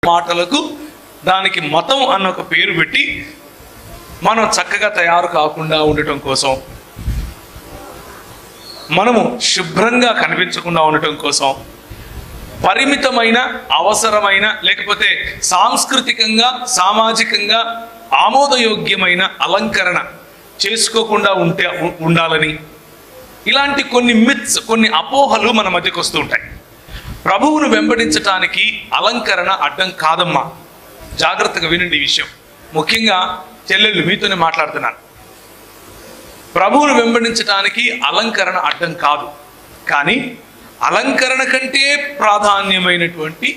మాటలకు దానికి మతం అన్న ఒక పేరు పెట్టి మనం చక్కగా తయారు కాకుండా ఉండటం కోసం, మనము శుభ్రంగా కనిపించకుండా ఉండటం కోసం పరిమితమైన అవసరమైన లేకపోతే సాంస్కృతికంగా సామాజికంగా ఆమోదయోగ్యమైన అలంకరణ చేసుకోకుండా ఉండాలని ఇలాంటి కొన్ని మిత్స్, కొన్ని అపోహలు మన మధ్యకు వస్తూ ఉంటాయి. ప్రభువును వెంబడించటానికి అలంకరణ అడ్డం కాదమ్మా. జాగ్రత్తగా వినండి ఈ విషయం. ముఖ్యంగా చెల్లెళ్ళు మీతోనే మాట్లాడుతున్నాను. ప్రభువును వెంబడించటానికి అలంకరణ అడ్డం కాదు, కానీ అలంకరణ కంటే ప్రాధాన్యమైనటువంటి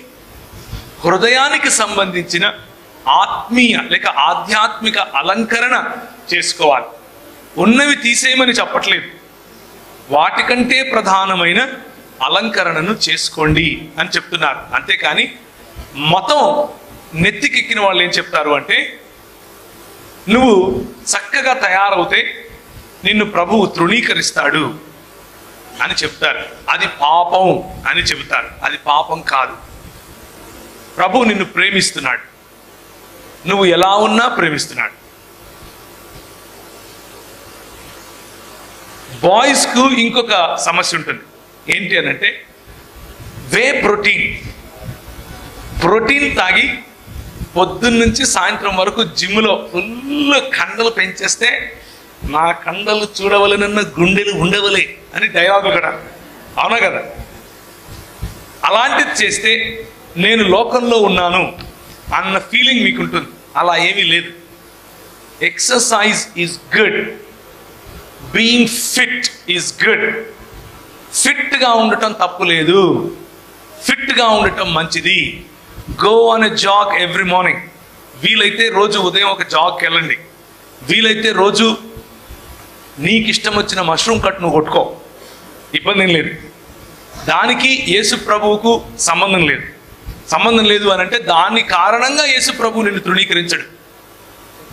హృదయానికి సంబంధించిన ఆత్మీయ లేక ఆధ్యాత్మిక అలంకరణ చేసుకోవాలి. ఉన్నవి తీసేయమని చెప్పట్లేదు, వాటికంటే ప్రధానమైన అలంకరణను చేసుకోండి అని చెప్తున్నారు. అంతేకాని మతం నెత్తికెక్కిన వాళ్ళు ఏం చెప్తారు అంటే, నువ్వు చక్కగా తయారవుతే నిన్ను ప్రభువు తృణీకరిస్తాడు అని చెప్తారు. అది పాపం అని చెబుతారు. అది పాపం కాదు. ప్రభువు నిన్ను ప్రేమిస్తున్నాడు, నువ్వు ఎలా ఉన్నా ప్రేమిస్తున్నాడు. బాయ్స్కు ఇంకొక సమస్య ఉంటుంది. ఏంటి అని అంటే, ప్రోటీన్ తాగి పొద్దున్న నుంచి సాయంత్రం వరకు జిమ్లో ఫుల్ కండలు పెంచేస్తే నా కండలు చూడవలనన్న గుండెలు ఉండవలే అని డైలాగు కూడా, అవునా కదా? అలాంటిది చేస్తే నేను లోకంలో ఉన్నాను అన్న ఫీలింగ్ మీకు ఉంటుంది. అలా ఏమీ లేదు. Exercise is good, being fit is good. ఫిట్గా ఉండటం తప్పు లేదు, ఫిట్గా ఉండటం మంచిది. Go on a jog every morning. వీలైతే రోజు ఉదయం ఒక జాగ్కి వెళ్ళండి. వీలైతే రోజు నీకు ఇష్టం వచ్చిన మష్రూమ్ కట్ నువ్వు కొట్టుకో, ఇబ్బంది ఏం లేదు. దానికి యేసు ప్రభువుకు సంబంధం లేదు. సంబంధం లేదు అని అంటే దాని కారణంగా యేసు ప్రభువు నిన్ను తృణీకరించడు,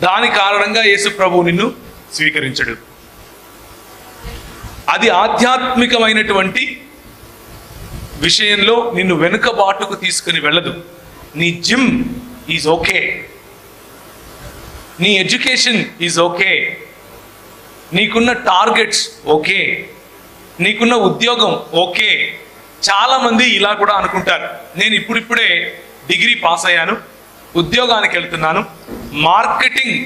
దాని కారణంగా యేసు ప్రభువు నిన్ను స్వీకరించడు. అది ఆధ్యాత్మికమైనటువంటి విషయంలో నిన్ను వెనుకబాటుకు తీసుకుని వెళ్ళదు. నీ జిమ్ ఈజ్ ఓకే, నీ ఎడ్యుకేషన్ ఈజ్ ఓకే, నీకున్న టార్గెట్స్ ఓకే, నీకున్న ఉద్యోగం ఓకే. చాలామంది ఇలా కూడా అనుకుంటారు, నేను ఇప్పుడిప్పుడే డిగ్రీ పాస్ అయ్యాను, ఉద్యోగానికి వెళ్తున్నాను, మార్కెటింగ్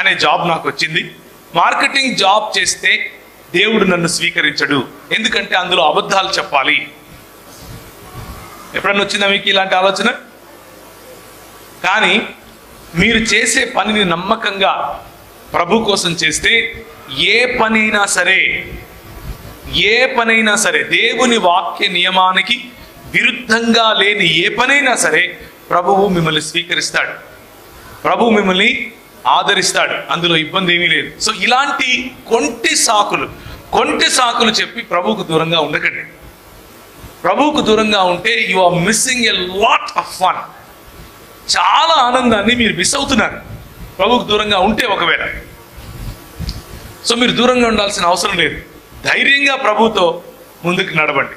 అనే జాబ్ నాకు వచ్చింది, మార్కెటింగ్ జాబ్ చేస్తే దేవుడు నన్ను స్వీకరించడు, ఎందుకంటే అందులో అబద్ధాలు చెప్పాలి. ఎప్పుడన్నా వచ్చిందా మీకు ఇలాంటి ఆలోచన? కానీ మీరు చేసే పనిని నమ్మకంగా ప్రభు కోసం చేస్తే ఏ పనైనా సరే దేవుని వాక్య నియమానికి విరుద్ధంగా లేని ఏ పనైనా సరే ప్రభువు మిమ్మల్ని స్వీకరిస్తాడు, ప్రభువు మిమ్మల్ని ఆదరిస్తాడు. అందులో ఇబ్బంది ఏమీ లేదు. సో ఇలాంటి కొంటి సాకులు చెప్పి ప్రభువుకు దూరంగా ఉండకండి. ప్రభువుకు దూరంగా ఉంటే you are missing a lot of fun. చాలా ఆనందాన్ని మీరు మిస్ అవుతున్నారు ప్రభువుకు దూరంగా ఉంటే. ఒకవేళ సో మీరు దూరంగా ఉండాల్సిన అవసరం లేదు. ధైర్యంగా ప్రభువుతో ముందుకు నడవండి,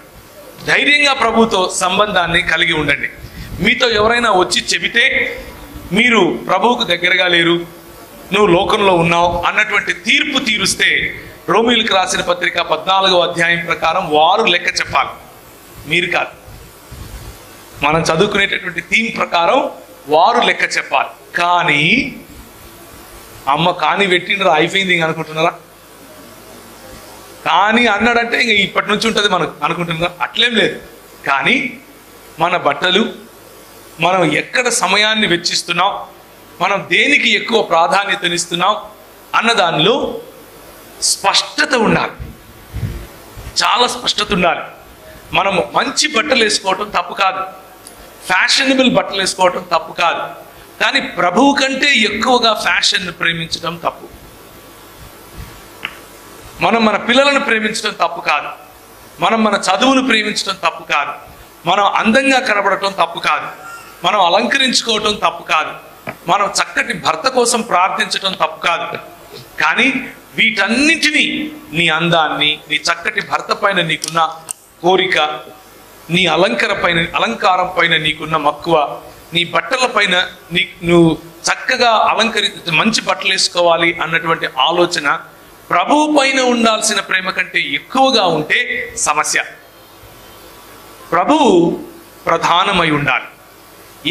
ధైర్యంగా ప్రభువుతో సంబంధాన్ని కలిగి ఉండండి. మీతో ఎవరైనా వచ్చి చెబితే మీరు ప్రభువుకు దగ్గరగా లేరు, నువ్వు లోకంలో ఉన్నావు అన్నటువంటి తీర్పు తీరుస్తే, రోమీయులకు రాసిన పత్రిక 14వ అధ్యాయం ప్రకారం వారు లెక్క చెప్పాలి, మీరు కాదు. మనం చదువుకునేటటువంటి థీమ్ ప్రకారం వారు లెక్క చెప్పాలి. కానీ అమ్మ కానీ పెట్టిండ్రా అయిపోయింది అనుకుంటున్నారా? కానీ అన్నాడంటే ఇంక ఇప్పటి నుంచి ఉంటుంది మనకు అనుకుంటున్నారా? అట్లేం లేదు. కానీ మన బట్టలు, మనం ఎక్కడ సమయాన్ని వెచ్చిస్తున్నాం, మనం దేనికి ఎక్కువ ప్రాధాన్యతనిస్తున్నాం అన్న దానిలో స్పష్టత ఉండాలి, చాలా స్పష్టత ఉండాలి. మనము మంచి బట్టలు వేసుకోవటం తప్పు కాదు, ఫ్యాషనబుల్ బట్టలు వేసుకోవటం తప్పు కాదు. కానీ ప్రభువు కంటే ఎక్కువగా ఫ్యాషన్ను ప్రేమించడం తప్పు. మనం మన పిల్లలను ప్రేమించడం తప్పు కాదు, మనం మన చదువును ప్రేమించడం తప్పు కాదు, మనం అందంగా కనబడటం తప్పు కాదు, మనం అలంకరించుకోవటం తప్పు కాదు, మనం చక్కటి భర్త కోసం ప్రార్థించటం తప్పు కాదు. కానీ వీటన్నిటినీ, నీ అందాన్ని, నీ చక్కటి భర్త పైన నీకున్న కోరిక, నీ అలంకారం పైన నీకున్న మక్కువ, నీ బట్టల పైన నువ్వు చక్కగా మంచి బట్టలు వేసుకోవాలి అన్నటువంటి ఆలోచన ప్రభువు పైన ఉండాల్సిన ప్రేమ కంటే ఎక్కువగా ఉంటే సమస్య. ప్రభువు ప్రధానమై ఉండాలి.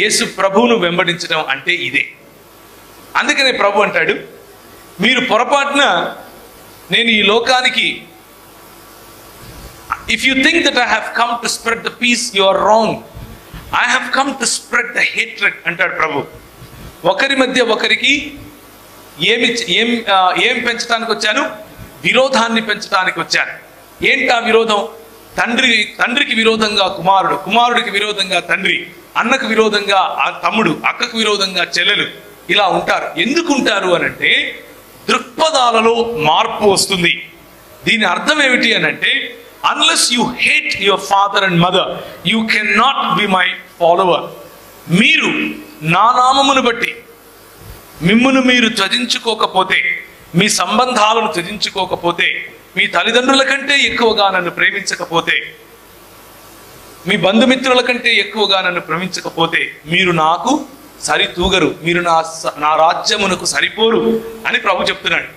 యేసు ప్రభువును వెంబడించడం అంటే ఇదే. అందుకనే ప్రభు అంటాడు, మీరు పొరపాటున నేను ఈ లోకానికి, if you think that I have come to spread the peace, you are wrong. I have come to spread the hatred అంటాడు ప్రభు. ఒకరి మధ్య ఒకరికి ఏం పెంచడానికి వచ్చాను? విరోధాన్ని పెంచడానికి వచ్చాను. ఏంటా విరోధం? తండ్రికి విరోధంగా కుమారుడు, కుమారుడికి విరోధంగా తండ్రి, అన్నకు విరోధంగా తమ్ముడు, అక్కకు విరోధంగా చెల్లెలు, ఇలా ఉంటారు. ఎందుకు ఉంటారు అనంటే దృక్పథాలలో మార్పు వస్తుంది. దీని అర్థం ఏమిటి అనంటే, unless you hate your father and mother, you can not be my follower. మీరు నా నామమును బట్టి మిమ్మును మీరు త్యజించుకోకపోతే, మీ సంబంధాలను త్యజించుకోకపోతే, మీ తల్లిదండ్రుల కంటే ఎక్కువగా నన్ను ప్రేమించకపోతే, మీ బంధుమిత్రుల కంటే ఎక్కువగా నన్ను ప్రేమించకపోతే మీరు నాకు సరితూగరు, మీరు నా రాజ్యమునకు సరిపోరు అని ప్రభు చెప్తున్నాడు.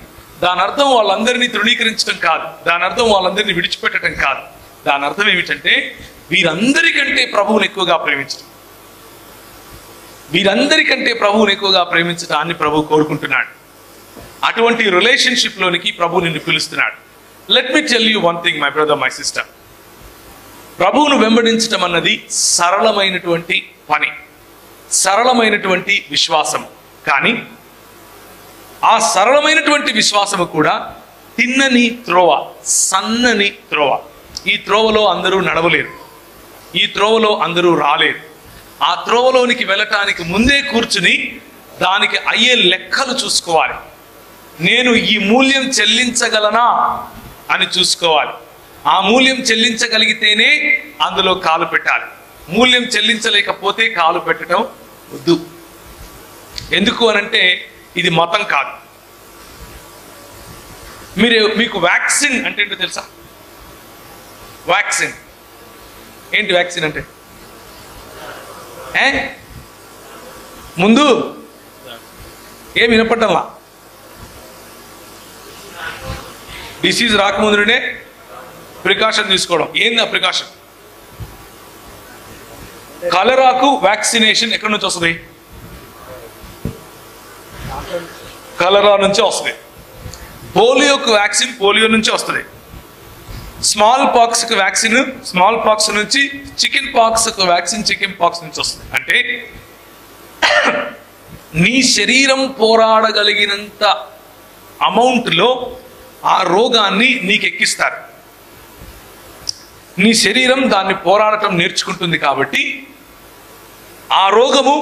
దాని అర్థం వాళ్ళందరినీ తృణీకరించడం కాదు, దాని అర్థం వాళ్ళందరినీ విడిచిపెట్టడం కాదు. దాని అర్థం ఏమిటంటే వీరందరికంటే ప్రభువుని ఎక్కువగా ప్రేమించడం, వీరందరికంటే ప్రభువుని ఎక్కువగా ప్రేమించడాన్ని ప్రభు కోరుకుంటున్నాడు. అటువంటి రిలేషన్షిప్ లోనికి ప్రభు నిన్ను పిలుస్తున్నాడు. Let me tell you one thing my brother, my sister. ప్రభువును వెంబడించడం అన్నది సరళమైనటువంటి పని, సరళమైనటువంటి విశ్వాసము. కానీ ఆ సరళమైనటువంటి విశ్వాసము కూడా తిన్నని త్రోవ, సన్నని త్రోవ. ఈ త్రోవలో అందరూ నడవలేరు, ఈ త్రోవలో అందరూ రాలేరు. ఆ త్రోవలోనికి వెళ్ళటానికి ముందే కూర్చుని దానికి అయ్యే లెక్కలు చూసుకోవాలి. నేను ఈ మూల్యం చెల్లించగలనా అని చూసుకోవాలి. ఆ మూల్యం చెల్లించగలిగితేనే అందులో కాలు పెట్టాలి. మూల్యం చెల్లించలేకపోతే కాలు పెట్టడం వద్దు. ఎందుకు అనంటే ఇది మతం కాదు. మీకు వ్యాక్సిన్ అంటే ఏంటో తెలుసా? వ్యాక్సిన్ ఏంటి? వ్యాక్సిన్ అంటే ముందు ఏం వినపడ్డంలా, డిసీజ్ రాకముందునే ప్రికాషన్ తీసుకోవడం. ఏంది ఆ ప్రికాషన్? కలరాకు వ్యాక్సినేషన్ ఎక్కడి నుంచి వస్తుంది? కలరా నుంచి వస్తుంది. పోలియోకు వ్యాక్సిన్ పోలియో నుంచి వస్తుంది. స్మాల్ పాక్స్కి వ్యాక్సిన్ స్మాల్ పాక్స్ నుంచి, చికెన్ పాక్స్కి వ్యాక్సిన్ చికెన్ పాక్స్ నుంచి వస్తుంది. అంటే నీ శరీరం పోరాడగలిగినంత అమౌంట్లో ఆ రోగాన్ని నీకు ఎక్కిస్తారు. నీ శరీరం దాన్ని పోరాడటం నేర్చుకుంటుంది. కాబట్టి ఆ రోగము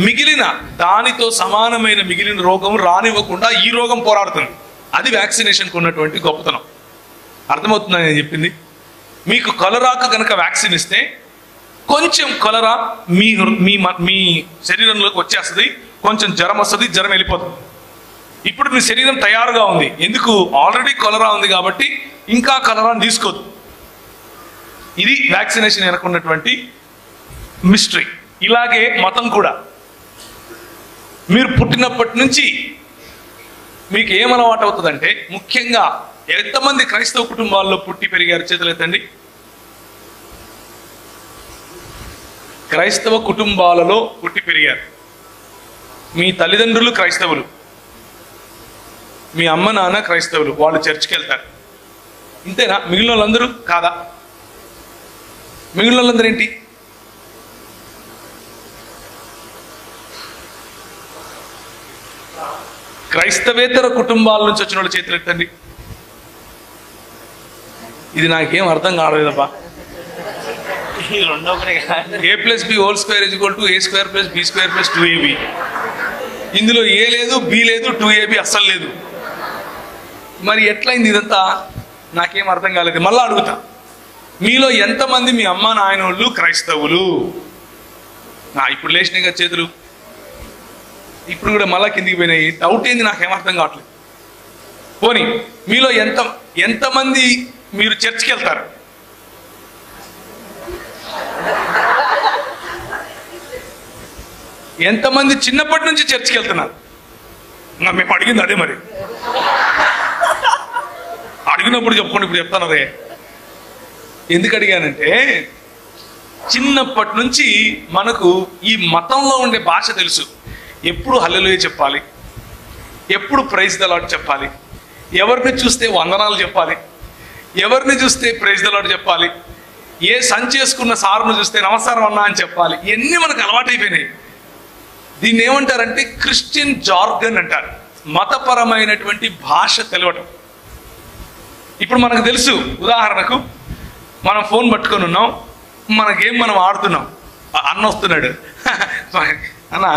మిగిలిన దానితో సమానమైన మిగిలిన రోగం రానివ్వకుండా ఈ రోగం పోరాడుతుంది. అది వ్యాక్సినేషన్కి ఉన్నటువంటి గొప్పతనం. అర్థమవుతుందని నేను చెప్పింది. మీకు కలరాకు కనుక వ్యాక్సిన్ ఇస్తే కొంచెం కలరా మీ శరీరంలోకి వచ్చేస్తుంది, కొంచెం జ్వరం వస్తుంది, జ్వరం వెళ్ళిపోతుంది. ఇప్పుడు మీ శరీరం తయారుగా ఉంది. ఎందుకు? ఆల్రెడీ కలరా ఉంది కాబట్టి ఇంకా కలరాని తీసుకోదు. ఇది వ్యాక్సినేషన్ వెనకున్నటువంటి మిస్టరీ. ఇలాగే మతం కూడా. మీరు పుట్టినప్పటి నుంచి మీకు ఏమలవాటు అవుతుందంటే, ముఖ్యంగా ఎంతమంది క్రైస్తవ కుటుంబాల్లో పుట్టి పెరిగారు? చేతులు ఎత్తండి. క్రైస్తవ కుటుంబాలలో పుట్టి పెరిగారు. మీ తల్లిదండ్రులు క్రైస్తవులు, మీ అమ్మ నాన్న క్రైస్తవులు, వాళ్ళు చర్చికి వెళ్తారు. ఇంతేనా? మిగిలిన వాళ్ళందరూ కాదా? మిగిలిన వాళ్ళందరూ ఏంటి? క్రైస్తవేతర కుటుంబాల నుంచి వచ్చిన వాళ్ళు చేతులు ఎత్తండి. ఇది నాకేం అర్థం కాలేదబ్బా. a+b² = a²+b² + 2ab. ఇందులో ఏ లేదు, బి లేదు, 2ab అస్సలు లేదు. మరి ఎట్లయింది ఇదంతా? నాకేం అర్థం కాలేదు. మళ్ళా అడుగుతా, మీలో ఎంతమంది మీ అమ్మ నాయన వాళ్ళు క్రైస్తవులు? ఇప్పుడు లేచినాయి కదా చేతులు, ఇప్పుడు కూడా మళ్ళా కిందికి పోయినాయి. డౌట్ ఏంది? నాకేం అర్థం కావట్లేదు. పోనీ మీలో ఎంతమంది మీరు చర్చికి వెళ్తారు? ఎంతమంది చిన్నప్పటి నుంచి చర్చికి వెళ్తున్నారు? మేము అడిగింది అదే. మరి అడిగినప్పుడు చెప్పుకోండి, ఇప్పుడు చెప్తానదే. ఎందుకు అడిగానంటే చిన్నప్పటి నుంచి మనకు ఈ మతంలో ఉండే భాష తెలుసు. ఎప్పుడు హల్లెలూయా చెప్పాలి, ఎప్పుడు ప్రైజ్ ద లార్డ్ చెప్పాలి, ఎవరిని చూస్తే వందనాలు చెప్పాలి, ఎవరిని చూస్తే ప్రైజ్ ద లార్డ్ చెప్పాలి, ఏ సంచేసుకున్న సార్ను చూస్తే నమస్కారం అన్నా అని చెప్పాలి. ఇవన్నీ మనకు అలవాటైపోయినాయి. దీన్ని ఏమంటారంటే క్రిస్టియన్ జార్గన్ అంటారు, మతపరమైనటువంటి భాష తెలవటం. ఇప్పుడు మనకు తెలుసు, ఉదాహరణకు మనం ఫోన్ పట్టుకొని ఉన్నాం, మన గేమ్ మనం ఆడుతున్నాం, అన్న వస్తున్నాడు, అన్న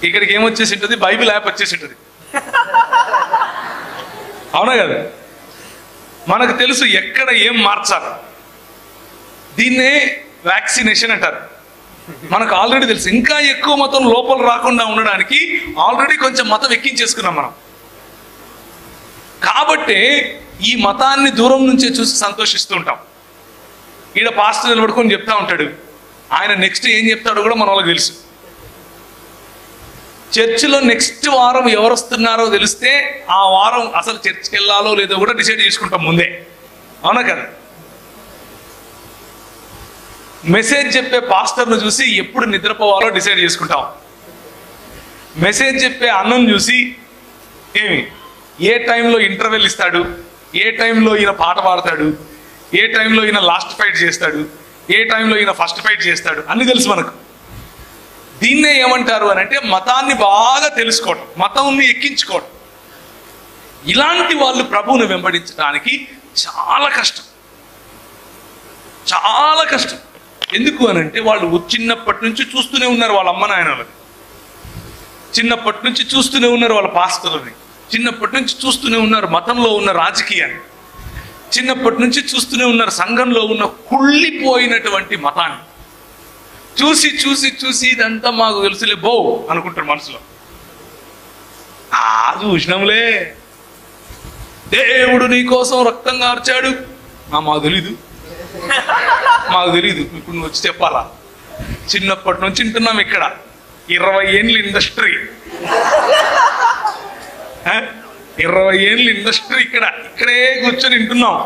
ఇక్కడికి ఏమొచ్చేసి ఉంటుంది, బైబిల్ యాప్ వచ్చేసి ఉంటుంది. అవునా కదా? మనకు తెలుసు ఎక్కడ ఏం మార్చాలి. దీన్నే వ్యాక్సినేషన్ అంటారు. మనకు ఆల్రెడీ తెలుసు. ఇంకా ఎక్కువ మతం లోపల రాకుండా ఉండడానికి ఆల్రెడీ కొంచెం మతం ఎక్కించేసుకున్నాం మనం. కాబట్టి ఈ మతాన్ని దూరం నుంచే చూసి సంతోషిస్తూ ఉంటాం. ఈడ పాస్టర్ నిలబడుకొని చెప్తా ఉంటాడు, ఆయన నెక్స్ట్ ఏం చెప్తాడో కూడా మన వాళ్ళకి తెలుసు. చర్చిలో నెక్స్ట్ వారం ఎవరు వస్తున్నారో తెలిస్తే ఆ వారం అసలు చర్చికి వెళ్ళాలో లేదో కూడా డిసైడ్ చేసుకుంటాం ముందే. అవునా కదా? మెసేజ్ చెప్పే పాస్టర్ను చూసి ఎప్పుడు నిద్రపోవాలో డిసైడ్ చేసుకుంటాం. మెసేజ్ చెప్పే అన్నం చూసి ఏ టైంలో ఇంటర్వెల్ ఇస్తాడు, ఏ టైంలో ఈయన పాట పాడతాడు, ఏ టైంలో ఈయన లాస్ట్ ఫైట్ చేస్తాడు, ఏ టైంలో ఈయన ఫస్ట్ ఫైట్ చేస్తాడు, అన్ని తెలుసు మనకు. దీన్నే ఏమంటారు అని అంటే మతాన్ని బాగా తెలుసుకోవటం, మతాన్ని ఎక్కించుకోవటం. ఇలాంటి వాళ్ళు ప్రభువును వెంబడించడానికి చాలా కష్టం, చాలా కష్టం. ఎందుకు అని అంటే వాళ్ళు చిన్నప్పటి నుంచి చూస్తూనే ఉన్నారు వాళ్ళ అమ్మ నాయనలని, చిన్నప్పటి నుంచి చూస్తూనే ఉన్నారు వాళ్ళ పాస్టర్లని, చిన్నప్పటి నుంచి చూస్తూనే ఉన్నారు మతంలో ఉన్న రాజకీయాన్ని, చిన్నప్పటి నుంచి చూస్తూనే ఉన్నారు సంఘంలో ఉన్న కుళ్ళిపోయినటువంటి మతాన్ని. చూసి చూసి చూసి ఇదంతా మాకు తెలుసులే బో అనుకుంటారు మనసులో. చూసినాంలే, దేవుడు నీ కోసం రక్తం కార్చాడు, మాకు తెలీదు, మాకు తెలీదు. ఇప్పుడు నువ్వు వచ్చి చెప్పాలా? చిన్నప్పటి నుంచి వింటున్నాం ఇక్కడ 20 ఏళ్ళ ఇండస్ట్రీ, 20 ఏళ్ళ ఇండస్ట్రీ ఇక్కడే కూర్చొని వింటున్నాం.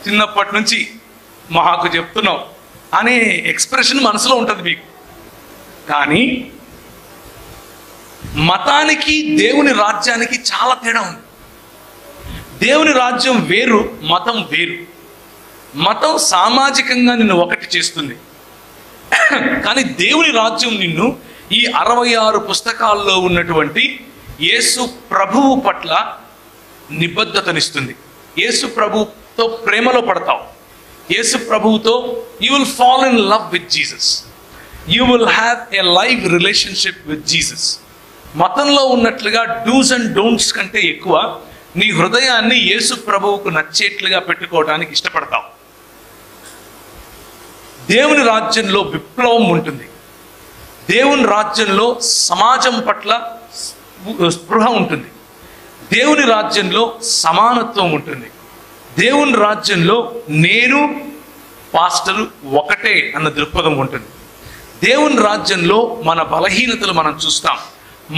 చిన్నప్పటి నుంచి మాకు చెప్తున్నావు అనే ఎక్స్ప్రెషన్ మనసులో ఉంటుంది మీకు. కానీ మతానికి దేవుని రాజ్యానికి చాలా తేడా ఉంది. దేవుని రాజ్యం వేరు, మతం వేరు. మతం సామాజికంగా నిన్ను ఒకటి చేస్తుంది, కానీ దేవుని రాజ్యం నిన్ను ఈ 66 పుస్తకాల్లో ఉన్నటువంటి యేసు ప్రభువు పట్ల నిబద్ధతనిస్తుంది. యేసు ప్రభువుతో ప్రేమలో పడతావు. యేసు ప్రభువుతో you will fall in love with Jesus. You will have a live relationship with Jesus. మతంలో ఉన్నట్లుగా డూస్ అండ్ డోంట్స్ కంటే ఎక్కువ నీ హృదయాన్ని యేసు ప్రభువుకు నచ్చేట్లుగా పెట్టుకోవడానికి ఇష్టపడతావు. దేవుని రాజ్యంలో విప్లవం ఉంటుంది. దేవుని రాజ్యంలో సమాజం పట్ల స్పృహ ఉంటుంది. దేవుని రాజ్యంలో సమానత్వం ఉంటుంది. దేవుని రాజ్యంలో నేను పాస్టరు ఒకటే అన్న దృక్పథం ఉంటుంది. దేవుని రాజ్యంలో మన బలహీనతలు మనం చూస్తాం.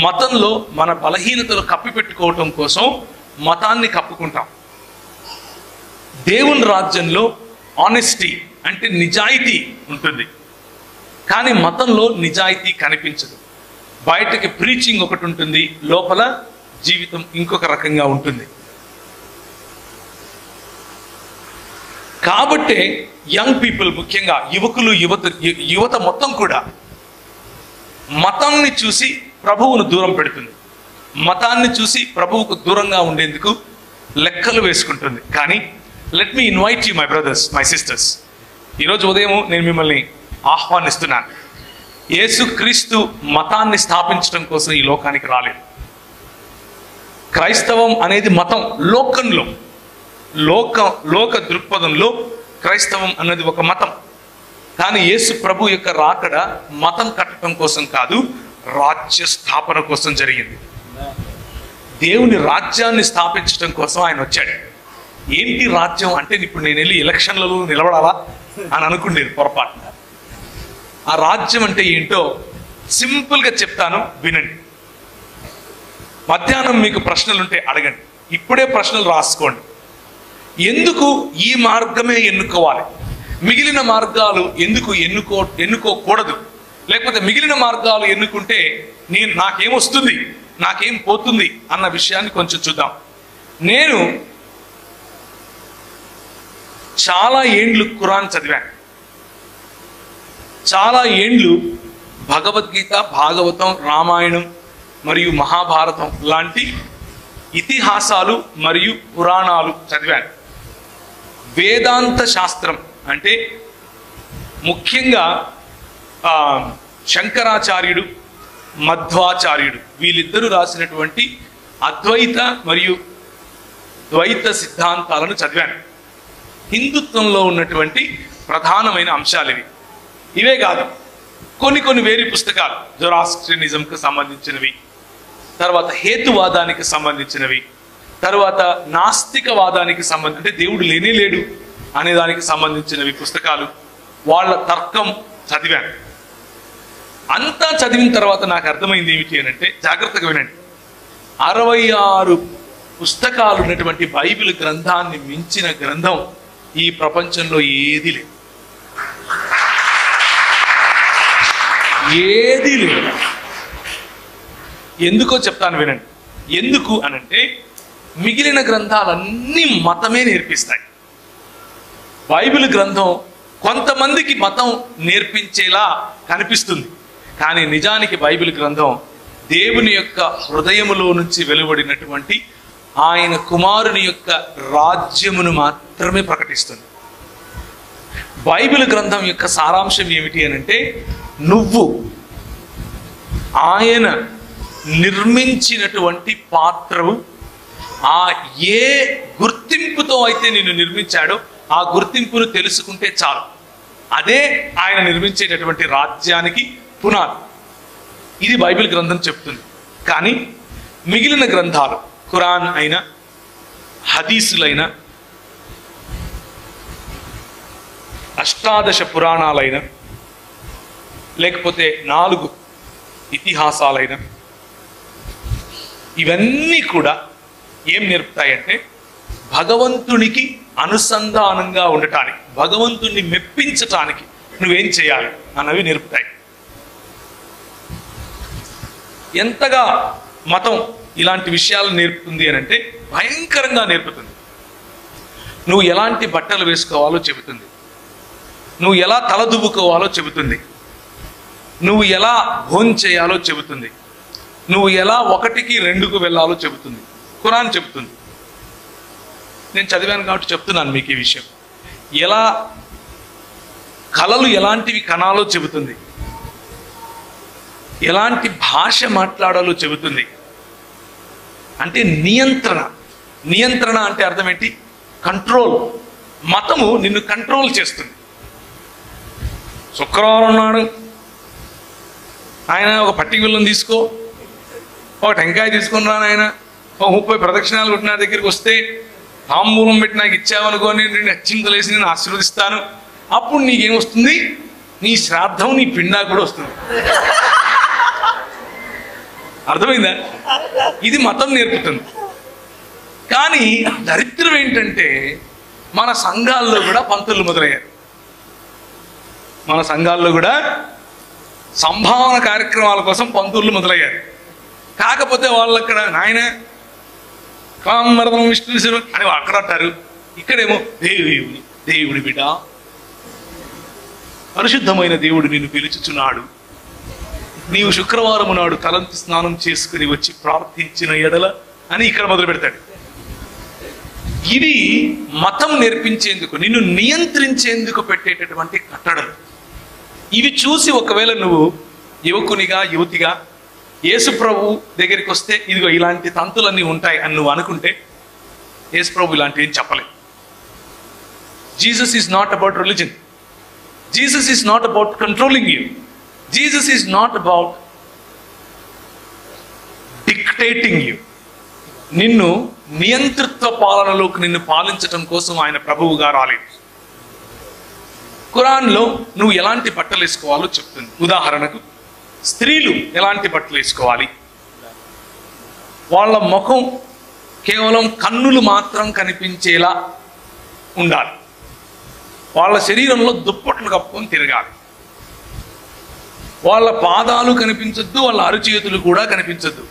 మతంలో మన బలహీనతలు కప్పిపెట్టుకోవటం కోసం మతాన్ని కప్పుకుంటాం. దేవుని రాజ్యంలో ఆనెస్టీ అంటే నిజాయితీ ఉంటుంది, కానీ మతంలో నిజాయితీ కనిపించదు. బయటకి ప్రీచింగ్ ఒకటి ఉంటుంది, లోపల జీవితం ఇంకొక రకంగా ఉంటుంది. కాబట్టే యంగ్ పీపుల్, ముఖ్యంగా యువకులు, యువత మొత్తం కూడా మతాన్ని చూసి ప్రభువును దూరం పెడుతుంది. మతాన్ని చూసి ప్రభువుకు దూరంగా ఉండేందుకు లెక్కలు వేసుకుంటుంది. కానీ let me invite you my brothers, my sisters, ఈరోజు ఉదయం నేను మిమ్మల్ని ఆహ్వానిస్తున్నాను. యేసుక్రీస్తు మతాన్ని స్థాపించడం కోసం ఈ లోకానికి రాలేదు. క్రైస్తవం అనేది మతం. లోకంలో లోక దృక్పథంలో క్రైస్తవం అన్నది ఒక మతం. కానీ యేసు ప్రభు యొక్క రాకడ మతం కట్టడం కోసం కాదు, రాజ్య స్థాపన కోసం జరిగింది. దేవుని రాజ్యాన్ని స్థాపించడం కోసం ఆయన వచ్చాడు. ఏంటి రాజ్యం అంటే, ఇప్పుడు నేను వెళ్ళి ఎలక్షన్లలో నిలబడాలా అని అనుకుండేది పొరపాటు. ఆ రాజ్యం అంటే ఏంటో సింపుల్గా చెప్తాను, వినండి. మధ్యాహ్నం మీకు ప్రశ్నలుంటే అడగండి, ఇప్పుడే ప్రశ్నలు రాసుకోండి. ఎందుకు ఈ మార్గమే ఎన్నుకోవాలి, మిగిలిన మార్గాలు ఎందుకు ఎన్నుకోకూడదు, లేకపోతే మిగిలిన మార్గాలు ఎన్నుకుంటే నాకేమొస్తుంది, నాకేం పోతుంది అన్న విషయాన్ని కొంచెం చూద్దాం. నేను చాలా ఏండ్లు ఖురాన్ చదివాను, చాలా ఏండ్లు భగవద్గీత, భాగవతం, రామాయణం మరియు మహాభారతం లాంటి ఇతిహాసాలు మరియు పురాణాలు చదివాను. వేదాంత శాస్త్రం అంటే ముఖ్యంగా శంకరాచార్యుడు, మధ్వాచార్యుడు వీళ్ళిద్దరూ రాసినటువంటి అద్వైత మరియు ద్వైత సిద్ధాంతాలను చదివాను. హిందుత్వంలో ఉన్నటువంటి ప్రధానమైన అంశాలు ఇవే కాదు, కొన్ని వేరే పుస్తకాలు జొరాస్ట్రియనిజంకి సంబంధించినవి, తర్వాత హేతువాదానికి సంబంధించినవి, తర్వాత నాస్తికవాదానికి అంటే దేవుడు లేనే లేడు అనే దానికి సంబంధించినవి పుస్తకాలు, వాళ్ళ తర్కం చదివాను. అంతా చదివిన తర్వాత నాకు అర్థమైంది ఏమిటి అని అంటే, జాగ్రత్తగా వినండి, 66 పుస్తకాలు ఉన్నటువంటి బైబిల్ గ్రంథాన్ని మించిన గ్రంథం ఈ ప్రపంచంలో ఏది లేదు, ఏది లేదు. ఎందుకో చెప్తాను వినండి. ఎందుకు అనంటే, మిగిలిన గ్రంథాలన్నీ మతమే నేర్పిస్తాయి. బైబిల్ గ్రంథం కొంతమందికి మతం నేర్పించేలా కనిపిస్తుంది, కానీ నిజానికి బైబిల్ గ్రంథం దేవుని యొక్క హృదయములో నుంచి వెలువడినటువంటి ఆయన కుమారుని యొక్క రాజ్యమును మాత్రమే ప్రకటిస్తుంది. బైబిల్ గ్రంథం యొక్క సారాంశం ఏమిటి అనంటే, నువ్వు ఆయన నిర్మించినటువంటి పాత్రవు, ఆ ఏ గుర్తింపుతో అయితే నిన్ను నిర్మించాడో ఆ గుర్తింపును తెలుసుకుంటే చాలు, అదే ఆయన నిర్మించేటటువంటి రాజ్యానికి పునాది. ఇది బైబిల్ గ్రంథం చెప్తుంది. కానీ మిగిలిన గ్రంథాలు, ఖురాన్ అయినా, హదీసులైనా, అష్టాదశ పురాణాలైనా, లేకపోతే 4 ఇతిహాసాలైనా, ఇవన్నీ కూడా ఏం నేర్పుతాయంటే, భగవంతునికి అనుసంధానంగా ఉండటానికి, భగవంతుణ్ణి మెప్పించటానికి నువ్వేం చేయాలి అన్నవి నేర్పుతాయి. ఎంతగా మతం ఇలాంటి విషయాలు నేర్పుతుంది అని అంటే, భయంకరంగా నేర్పుతుంది. నువ్వు ఎలాంటి బట్టలు వేసుకోవాలో చెబుతుంది, నువ్వు ఎలా తలదువ్వుకోవాలో చెబుతుంది, నువ్వు ఎలా భోజనం చేయాలో చెబుతుంది, నువ్వు ఎలా 1కి 2కు వెళ్ళాలో చెబుతుంది. ఖురాన్ చెబుతుంది. నేను చదివాను కాబట్టి చెప్తున్నాను మీకు ఈ విషయం. ఎలా కళలు ఎలాంటివి కనాలో చెబుతుంది, ఎలాంటి భాష మాట్లాడాలో చెబుతుంది. అంటే నియంత్రణ అంటే అర్థం ఏంటి? కంట్రోల్. మతము నిన్ను కంట్రోల్ చేస్తుంది. శుక్రవారం నాడు ఆయన ఒక పట్టిక బిల్లం తీసుకో, ఒక టెంకాయ తీసుకుని రా నాయన, ఒక 30 ప్రదక్షిణాలు కొట్టి నా దగ్గరికి వస్తే, తాంబూలం పెట్టి నాకు ఇచ్చావనుకోని నేను అచ్చింతలేసి నేను ఆశీర్వదిస్తాను. అప్పుడు నీకేమొస్తుంది? నీ శ్రాద్ధం, నీ పిండా కూడా వస్తుంది. అర్థమైందా? ఇది మతం నేర్పుతుంది. కానీ దరిద్రం ఏంటంటే, మన సంఘాల్లో కూడా పంతులు మొదలయ్యారు. మన సంఘాల్లో కూడా సంభావన కార్యక్రమాల కోసం పంతులు మొదలయ్యారు. కాకపోతే వాళ్ళు అక్కడ నాయన కామరథం విష్ణు అని అక్కడ అంటారు, ఇక్కడేమో దేవుడి బిడ్డ, పరిశుద్ధమైన దేవుడు నిన్ను పిలుచుచున్నాడు, నీవు శుక్రవారం నాడు తలంటి స్నానం చేసుకుని వచ్చి ప్రార్థించిన ఎడల అని ఇక్కడ మొదలు పెడతాడు. ఇది మతం నేర్పించేందుకు, నిన్ను నియంత్రించేందుకు పెట్టేటటువంటి కట్టడలు. ఇవి చూసి ఒకవేళ నువ్వు యువకునిగా, యువతిగా యేసు ప్రభు దగ్గరికి వస్తే, ఇదిగో ఇలాంటి తంతులన్నీ ఉంటాయి అని నువ్వు అనుకుంటే, యేసు ప్రభు ఇలాంటివి ఏం చెప్పలేదు. Jesus is not about religion. Jesus is not about controlling you. Jesus is not about dictating you. నిన్ను నియంతృత్వ పాలనలోకి నిన్ను పాలించటం కోసం ఆయన ప్రభువుగా రాలేదు. ఖురాన్లో నువ్వు ఎలాంటి బట్టలు వేసుకోవాలో చెప్తుంది. ఉదాహరణకు స్త్రీలు ఎలాంటి బట్టలు వేసుకోవాలి, వాళ్ళ ముఖం కేవలం కన్నులు మాత్రం కనిపించేలా ఉండాలి, వాళ్ళ శరీరంలో దుప్పట్లు కప్పుకొని తిరగాలి, వాళ్ళ పాదాలు కనిపించద్దు, వాళ్ళ అరచేతులు కూడా కనిపించద్దు.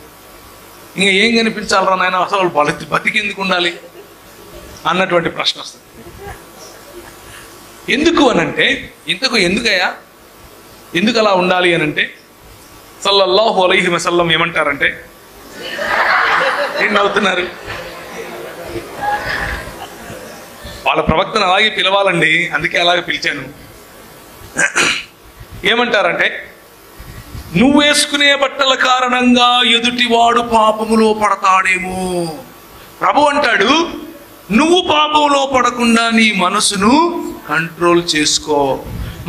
ఇంకా ఏం కనిపించాలరా నాయన, అసలు వాళ్ళు బతికెందుకు ఉండాలి అన్నటువంటి ప్రశ్న వస్తుంది. ఎందుకు అనంటే, ఎందుకయ్యా ఎందుకు అలా ఉండాలి అనంటే, సల్లల్లాహు అలైహి వసల్లం ఏమంటారంటే, ఏం నవ్వుతున్నారు? వాళ్ళ ప్రవక్తను అలాగే పిలవాలండి, అందుకే అలాగే పిలిచాను. ఏమంటారంటే, నువ్వు వేసుకునే బట్టల కారణంగా ఎదుటివాడు పాపములో పడతాడేమో. ప్రభు అంటాడు, నువ్వు పాపంలో పడకుండా నీ మనసును కంట్రోల్ చేసుకో.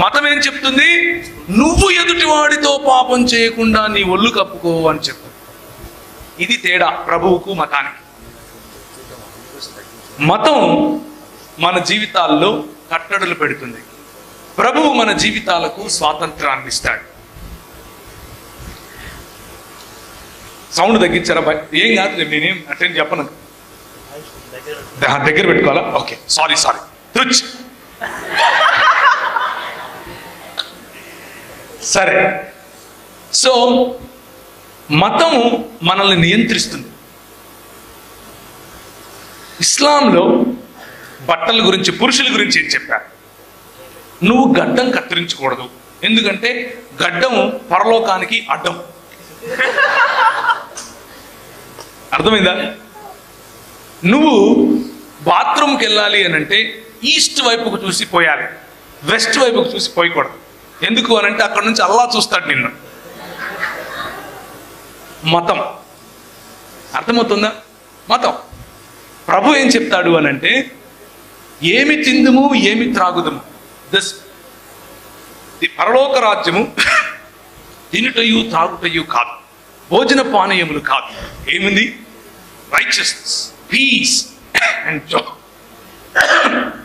మతం ఏం చెప్తుంది? నువ్వు ఎదుటివాడితో పాపం చేయకుండా నీ ఒళ్ళు కప్పుకో అని చెప్తుంది. ఇది తేడా ప్రభువుకు మతానికి. మతం మన జీవితాల్లో కట్టడులు పెడుతుంది, ప్రభువు మన జీవితాలకు స్వాతంత్రాన్ని ఇస్తాడు. సౌండ్ తగ్గించారా? ఏం కాదు, నేనేం అటెండ్ చెప్పను. దగ్గర పెట్టుకోవాలా? ఓకే, సారీ సరే. సో మతం మనల్ని నియంత్రిస్తుంది. ఇస్లాంలో బట్టల గురించి, పురుషుల గురించి ఏం చెప్పారు? నువ్వు గడ్డం కత్తిరించకూడదు, ఎందుకంటే గడ్డం పరలోకానికి అడ్డం. అర్థమైందా? నువ్వు బాత్రూమ్కి వెళ్ళాలి అని అంటే ఈస్ట్ వైపుకు చూసి పోయాలి, వెస్ట్ వైపుకు చూసి పోయకూడదు. ఎందుకు అనంటే అక్కడ నుంచి అల్లా చూస్తాడు నిన్ను. మతం అర్థమవుతుందా? మతం. ప్రభు ఏం చెప్తాడు అనంటే, ఏమి తిందుము ఏమి త్రాగుదము, పరలోక రాజ్యము తినుటయు త్రాగుటయు కాదు, భోజన పానీయములు కాదు. ఏమింది? Righteousness, peace and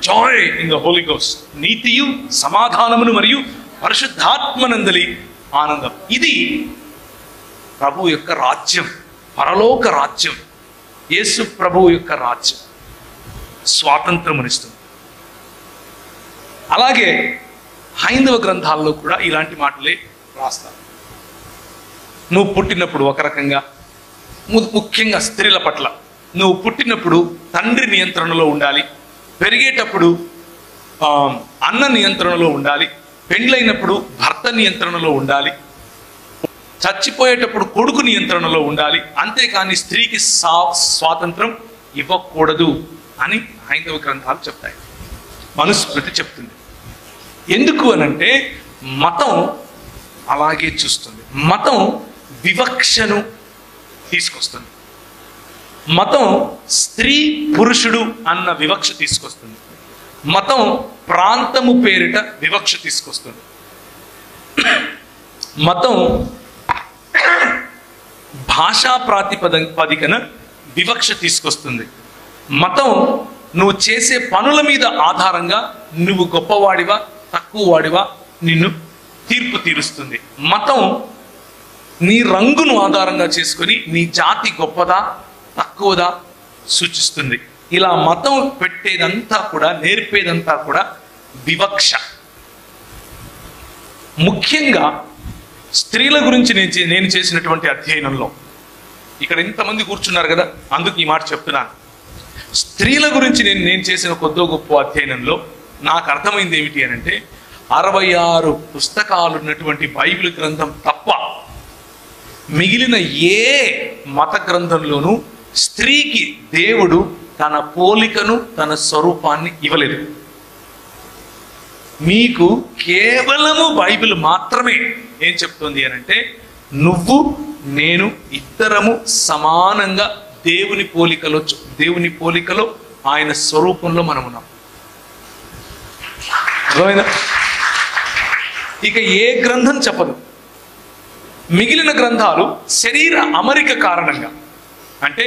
joy in the holy ghost. నీతియు సమాధానమును మరియు పరిశుద్ధాత్మనందలి ఆనందం. ఇది ప్రభు యొక్క రాజ్యం, పరలోక రాజ్యం, యేసు ప్రభువు యొక్క రాజ్యం. స్వాతంత్రమునిస్తుంది. అలాగే హైందవ గ్రంథాల్లో కూడా ఇలాంటి మాటలే రాస్తారు. నువ్వు పుట్టినప్పుడు ఒక రకంగా, ముఖ్యంగా స్త్రీల పట్ల, నువ్వు పుట్టినప్పుడు తండ్రి నియంత్రణలో ఉండాలి, పెరిగేటప్పుడు అన్న నియంత్రణలో ఉండాలి, పెండ్లైనప్పుడు భర్త నియంత్రణలో ఉండాలి, చచ్చిపోయేటప్పుడు కొడుకు నియంత్రణలో ఉండాలి, అంతేకాని స్త్రీకి స్వాతంత్రం ఇవ్వకూడదు అని హైందవ గ్రంథాలు చెప్తాయి, మనుస్మృతి చెప్తుంది. ఎందుకు అనంటే మతం అలాగే చూస్తుంది. మతం వివక్షను తీసుకొస్తుంది. మతం స్త్రీ పురుషుడు అన్న వివక్ష తీసుకొస్తుంది. మతం ప్రాంతము పేరిట వివక్ష తీసుకొస్తుంది. మతం భాషా ప్రాతిపదికన వివక్ష తీసుకొస్తుంది. మతం నువ్వు చేసే పనుల మీద ఆధారంగా నువ్వు గొప్పవాడివా తక్కువ వాడివా నిన్ను తీర్పు తీరుస్తుంది. మతం నీ రంగును ఆధారంగా చేసుకొని నీ జాతి గొప్పదా తక్కువదా సూచిస్తుంది. ఇలా మతం పెట్టేదంతా కూడా, నేర్పేదంతా కూడా వివక్ష. ముఖ్యంగా స్త్రీల గురించి నేను చేసినటువంటి అధ్యయనంలో, ఇక్కడ ఇంతమంది కూర్చున్నారు కదా, అందుకు ఈ మాట చెప్తున్నాను. స్త్రీల గురించి నేను చేసిన కొద్దో గొప్ప అధ్యయనంలో నాకు అర్థమైంది ఏమిటి అని అంటే, 66 పుస్తకాలు ఉన్నటువంటి బైబిల్ గ్రంథం తప్ప మిగిలిన ఏ మత గ్రంథంలోనూ స్త్రీకి దేవుడు తన పోలికను, తన స్వరూపాన్ని ఇవ్వలేదు. మీకు కేవలము బైబిల్ మాత్రమే ఏం చెప్తుంది అనంటే, నువ్వు నేను ఇద్దరము సమానంగా దేవుని పోలికలో ఆయన స్వరూపంలో మనం ఉన్నాం. అర్థమైందా? ఇక ఏ గ్రంథం చెప్పదు. మిగిలిన గ్రంథాలు శరీర అమరిక కారణంగా, అంటే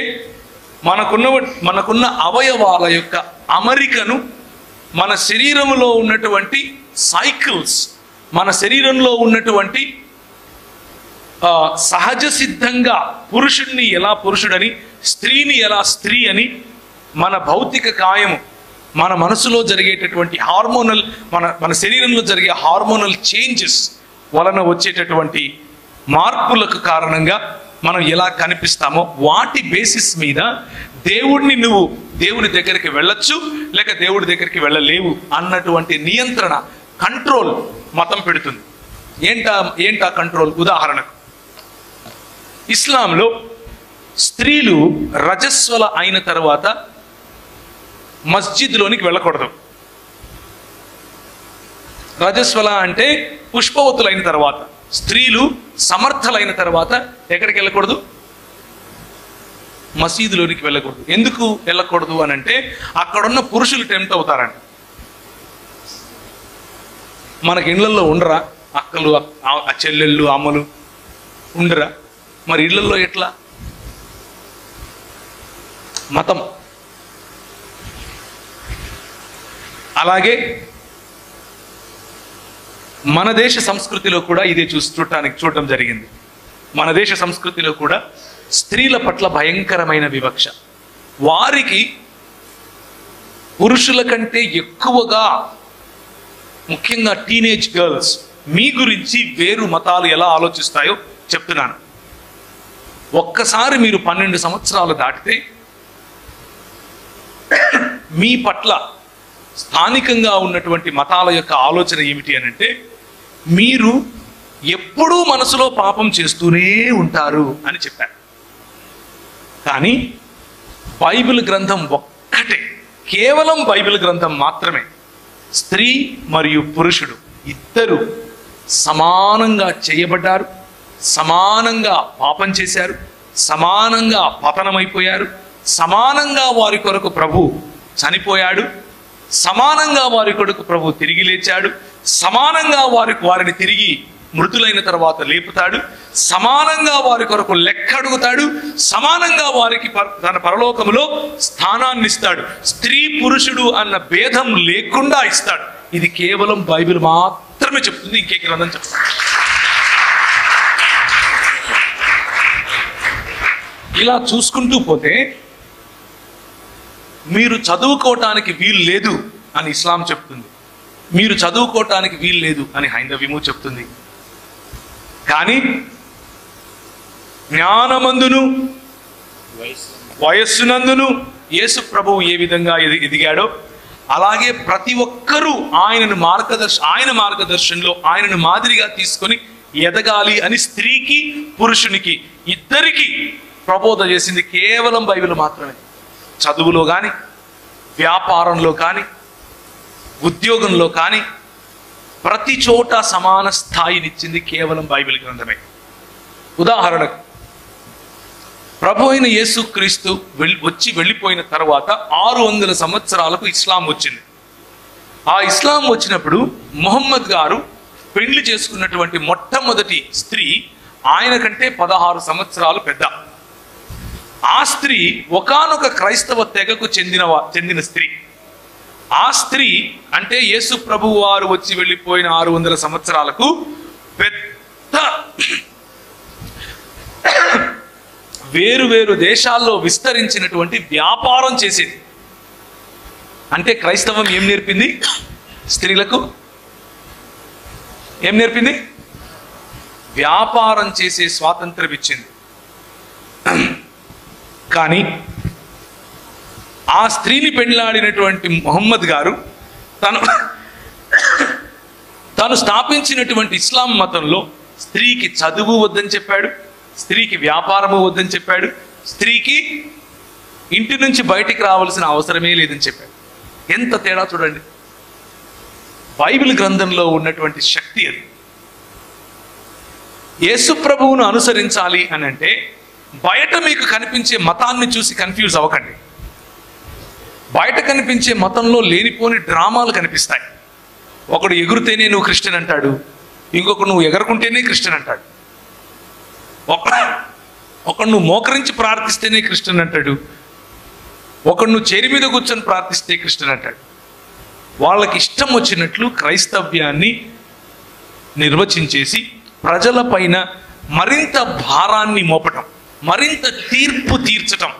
మనకున్న అవయవాల యొక్క అమరికను, మన శరీరంలో ఉన్నటువంటి సైకిల్స్, మన శరీరంలో ఉన్నటువంటి సహజ సిద్ధంగా పురుషుడిని ఎలా పురుషుడని, స్త్రీని ఎలా స్త్రీ అని, మన భౌతిక కాయము, మన మనసులో జరిగేటటువంటి హార్మోనల్, మన శరీరంలో జరిగే హార్మోనల్ చేంజెస్ వలన వచ్చేటటువంటి మార్పులకు కారణంగా మనం ఎలా కనిపిస్తామో వాటి బేసిస్ మీద నువ్వు దేవుని దగ్గరికి వెళ్ళొచ్చు, లేక దేవుడి దగ్గరికి వెళ్ళలేవు అన్నటువంటి నియంత్రణ, కంట్రోల్ మతం పెడుతుంది. ఏంటా కంట్రోల్? ఉదాహరణకు ఇస్లాంలో స్త్రీలు రజస్వల అయిన తర్వాత మస్జిద్లోనికి వెళ్ళకూడదు. రజస్వల అంటే పుష్పవతులైన తర్వాత, స్త్రీలు సమర్థలైన తర్వాత ఎక్కడికి వెళ్ళకూడదు? మసీదులోనికి వెళ్ళకూడదు. ఎందుకు వెళ్ళకూడదు అని అంటే అక్కడున్న పురుషులు టెంప్ట్ అవుతారండి. మనకి ఇళ్లలో ఉండరా అక్కలు, చెల్లెళ్ళు, అమ్మలు ఉండరా? మరి ఇళ్లలో ఎట్లా? మతం. అలాగే మన దేశ సంస్కృతిలో కూడా ఇదే చూడటం జరిగింది. మన దేశ సంస్కృతిలో కూడా స్త్రీల పట్ల భయంకరమైన వివక్ష. వారికి పురుషుల కంటే ఎక్కువగా, ముఖ్యంగా టీనేజ్ గర్ల్స్ మీ గురించి వేరు మతాలు ఎలా ఆలోచిస్తాయో చెప్తున్నాను. ఒక్కసారి మీరు 12 సంవత్సరాలు దాటితే మీ పట్ల స్థానికంగా ఉన్నటువంటి మతాల యొక్క ఆలోచన ఏమిటి అని అంటే, మీరు ఎప్పుడూ మనసులో పాపం చేస్తూనే ఉంటారు అని చెప్పారు. కానీ బైబిల్ గ్రంథం ఒక్కటే, కేవలం బైబిల్ గ్రంథం మాత్రమే స్త్రీ మరియు పురుషుడు ఇద్దరు సమానంగా చేయబడ్డారు, సమానంగా పాపం చేశారు, సమానంగా పతనమైపోయారు, సమానంగా వారి కొరకు ప్రభు చనిపోయాడు, సమానంగా వారి కొరకు ప్రభు తిరిగి లేచాడు, సమానంగా వారిని తిరిగి మృతులైన తర్వాత లేపుతాడు, సమానంగా వారి కొరకు లెక్క అడుగుతాడు, సమానంగా వారికి తన పరలోకములో స్థానాన్ని ఇస్తాడు. స్త్రీ పురుషుడు అన్న భేదం లేకుండా ఇస్తాడు. ఇది కేవలం బైబిల్ మాత్రమే చెప్తుంది, ఇంకే గ్రంథం చెప్తుంది. ఇలా చూసుకుంటూ పోతే మీరు చదువుకోవటానికి వీలు లేదు అని ఇస్లాం చెప్తుంది, మీరు చదువుకోవటానికి వీలు లేదు అని హైందవ్యము చెప్తుంది. కానీ జ్ఞానమందును వయస్సునందును యేసు ప్రభువు ఏ విధంగా ఎదిగాడో అలాగే ప్రతి ఒక్కరూ ఆయన మార్గదర్శనంలో ఆయనను మాదిరిగా తీసుకొని ఎదగాలి అని స్త్రీకి పురుషునికి ఇద్దరికి ప్రబోధ చేసింది కేవలం బైబిల్ మాత్రమే. చదువులో కానీ, వ్యాపారంలో కానీ, ఉద్యోగంలో కానీ ప్రతి చోట సమాన స్థాయినిచ్చింది కేవలం బైబిల్ గ్రంథమే. ఉదాహరణకు ప్రభు అయిన యేసుక్రీస్తు వెళ్ళిపోయిన తర్వాత 600 సంవత్సరాలకు ఇస్లాం వచ్చింది. ఆ ఇస్లాం వచ్చినప్పుడు ముహమ్మద్ గారు పెళ్లి చేసుకున్నటువంటి మొట్టమొదటి స్త్రీ ఆయన కంటే 16 సంవత్సరాలు పెద్ద. ఆ స్త్రీ ఒకానొక క్రైస్తవ తెగకు చెందిన స్త్రీ. ఆ స్త్రీ అంటే యేసు ప్రభు వారు వచ్చి వెళ్ళిపోయిన 600 సంవత్సరాలకు పెద్ద వేరు దేశాల్లో విస్తరించినటువంటి వ్యాపారం చేసేది. అంటే క్రైస్తవం ఏం నేర్పింది? స్త్రీలకు ఏం నేర్పింది? వ్యాపారం చేసే స్వాతంత్రం ఇచ్చింది. కానీ ఆ స్త్రీని పెళ్లాడినటువంటి ముహమ్మద్ గారు తను స్థాపించినటువంటి ఇస్లాం మతంలో స్త్రీకి చదువు వద్దని చెప్పాడు, స్త్రీకి వ్యాపారము వద్దని చెప్పాడు, స్త్రీకి ఇంటి నుంచి బయటికి రావాల్సిన అవసరమే లేదని చెప్పాడు. ఎంత తేడా చూడండి. బైబిల్ గ్రంథంలో ఉన్నటువంటి శక్తి అది. యేసు ప్రభువును అనుసరించాలి అని అంటే బయట మీకు కనిపించే మతాన్ని చూసి కన్ఫ్యూజ్ అవ్వకండి. బయట కనిపించే మతంలో లేనిపోని డ్రామాలు కనిపిస్తాయి. ఒకడు ఎగురుతేనే నువ్వు క్రిస్టియన్ అంటాడు, ఇంకొకడు నువ్వు ఎగరకుంటేనే క్రిస్టియన్ అంటాడు, ఒకడు నువ్వు మోకరించి ప్రార్థిస్తేనే క్రిస్టియన్ అంటాడు, ఒకడు నువ్వు చేరి మీద కూర్చొని ప్రార్థిస్తే క్రిస్టియన్ అంటాడు. వాళ్ళకి ఇష్టం వచ్చినట్లు క్రైస్తవ్యాన్ని నిర్వచించేసి ప్రజల పైన మరింత భారాన్ని మోపటం, మరింత తీర్పు తీర్చటం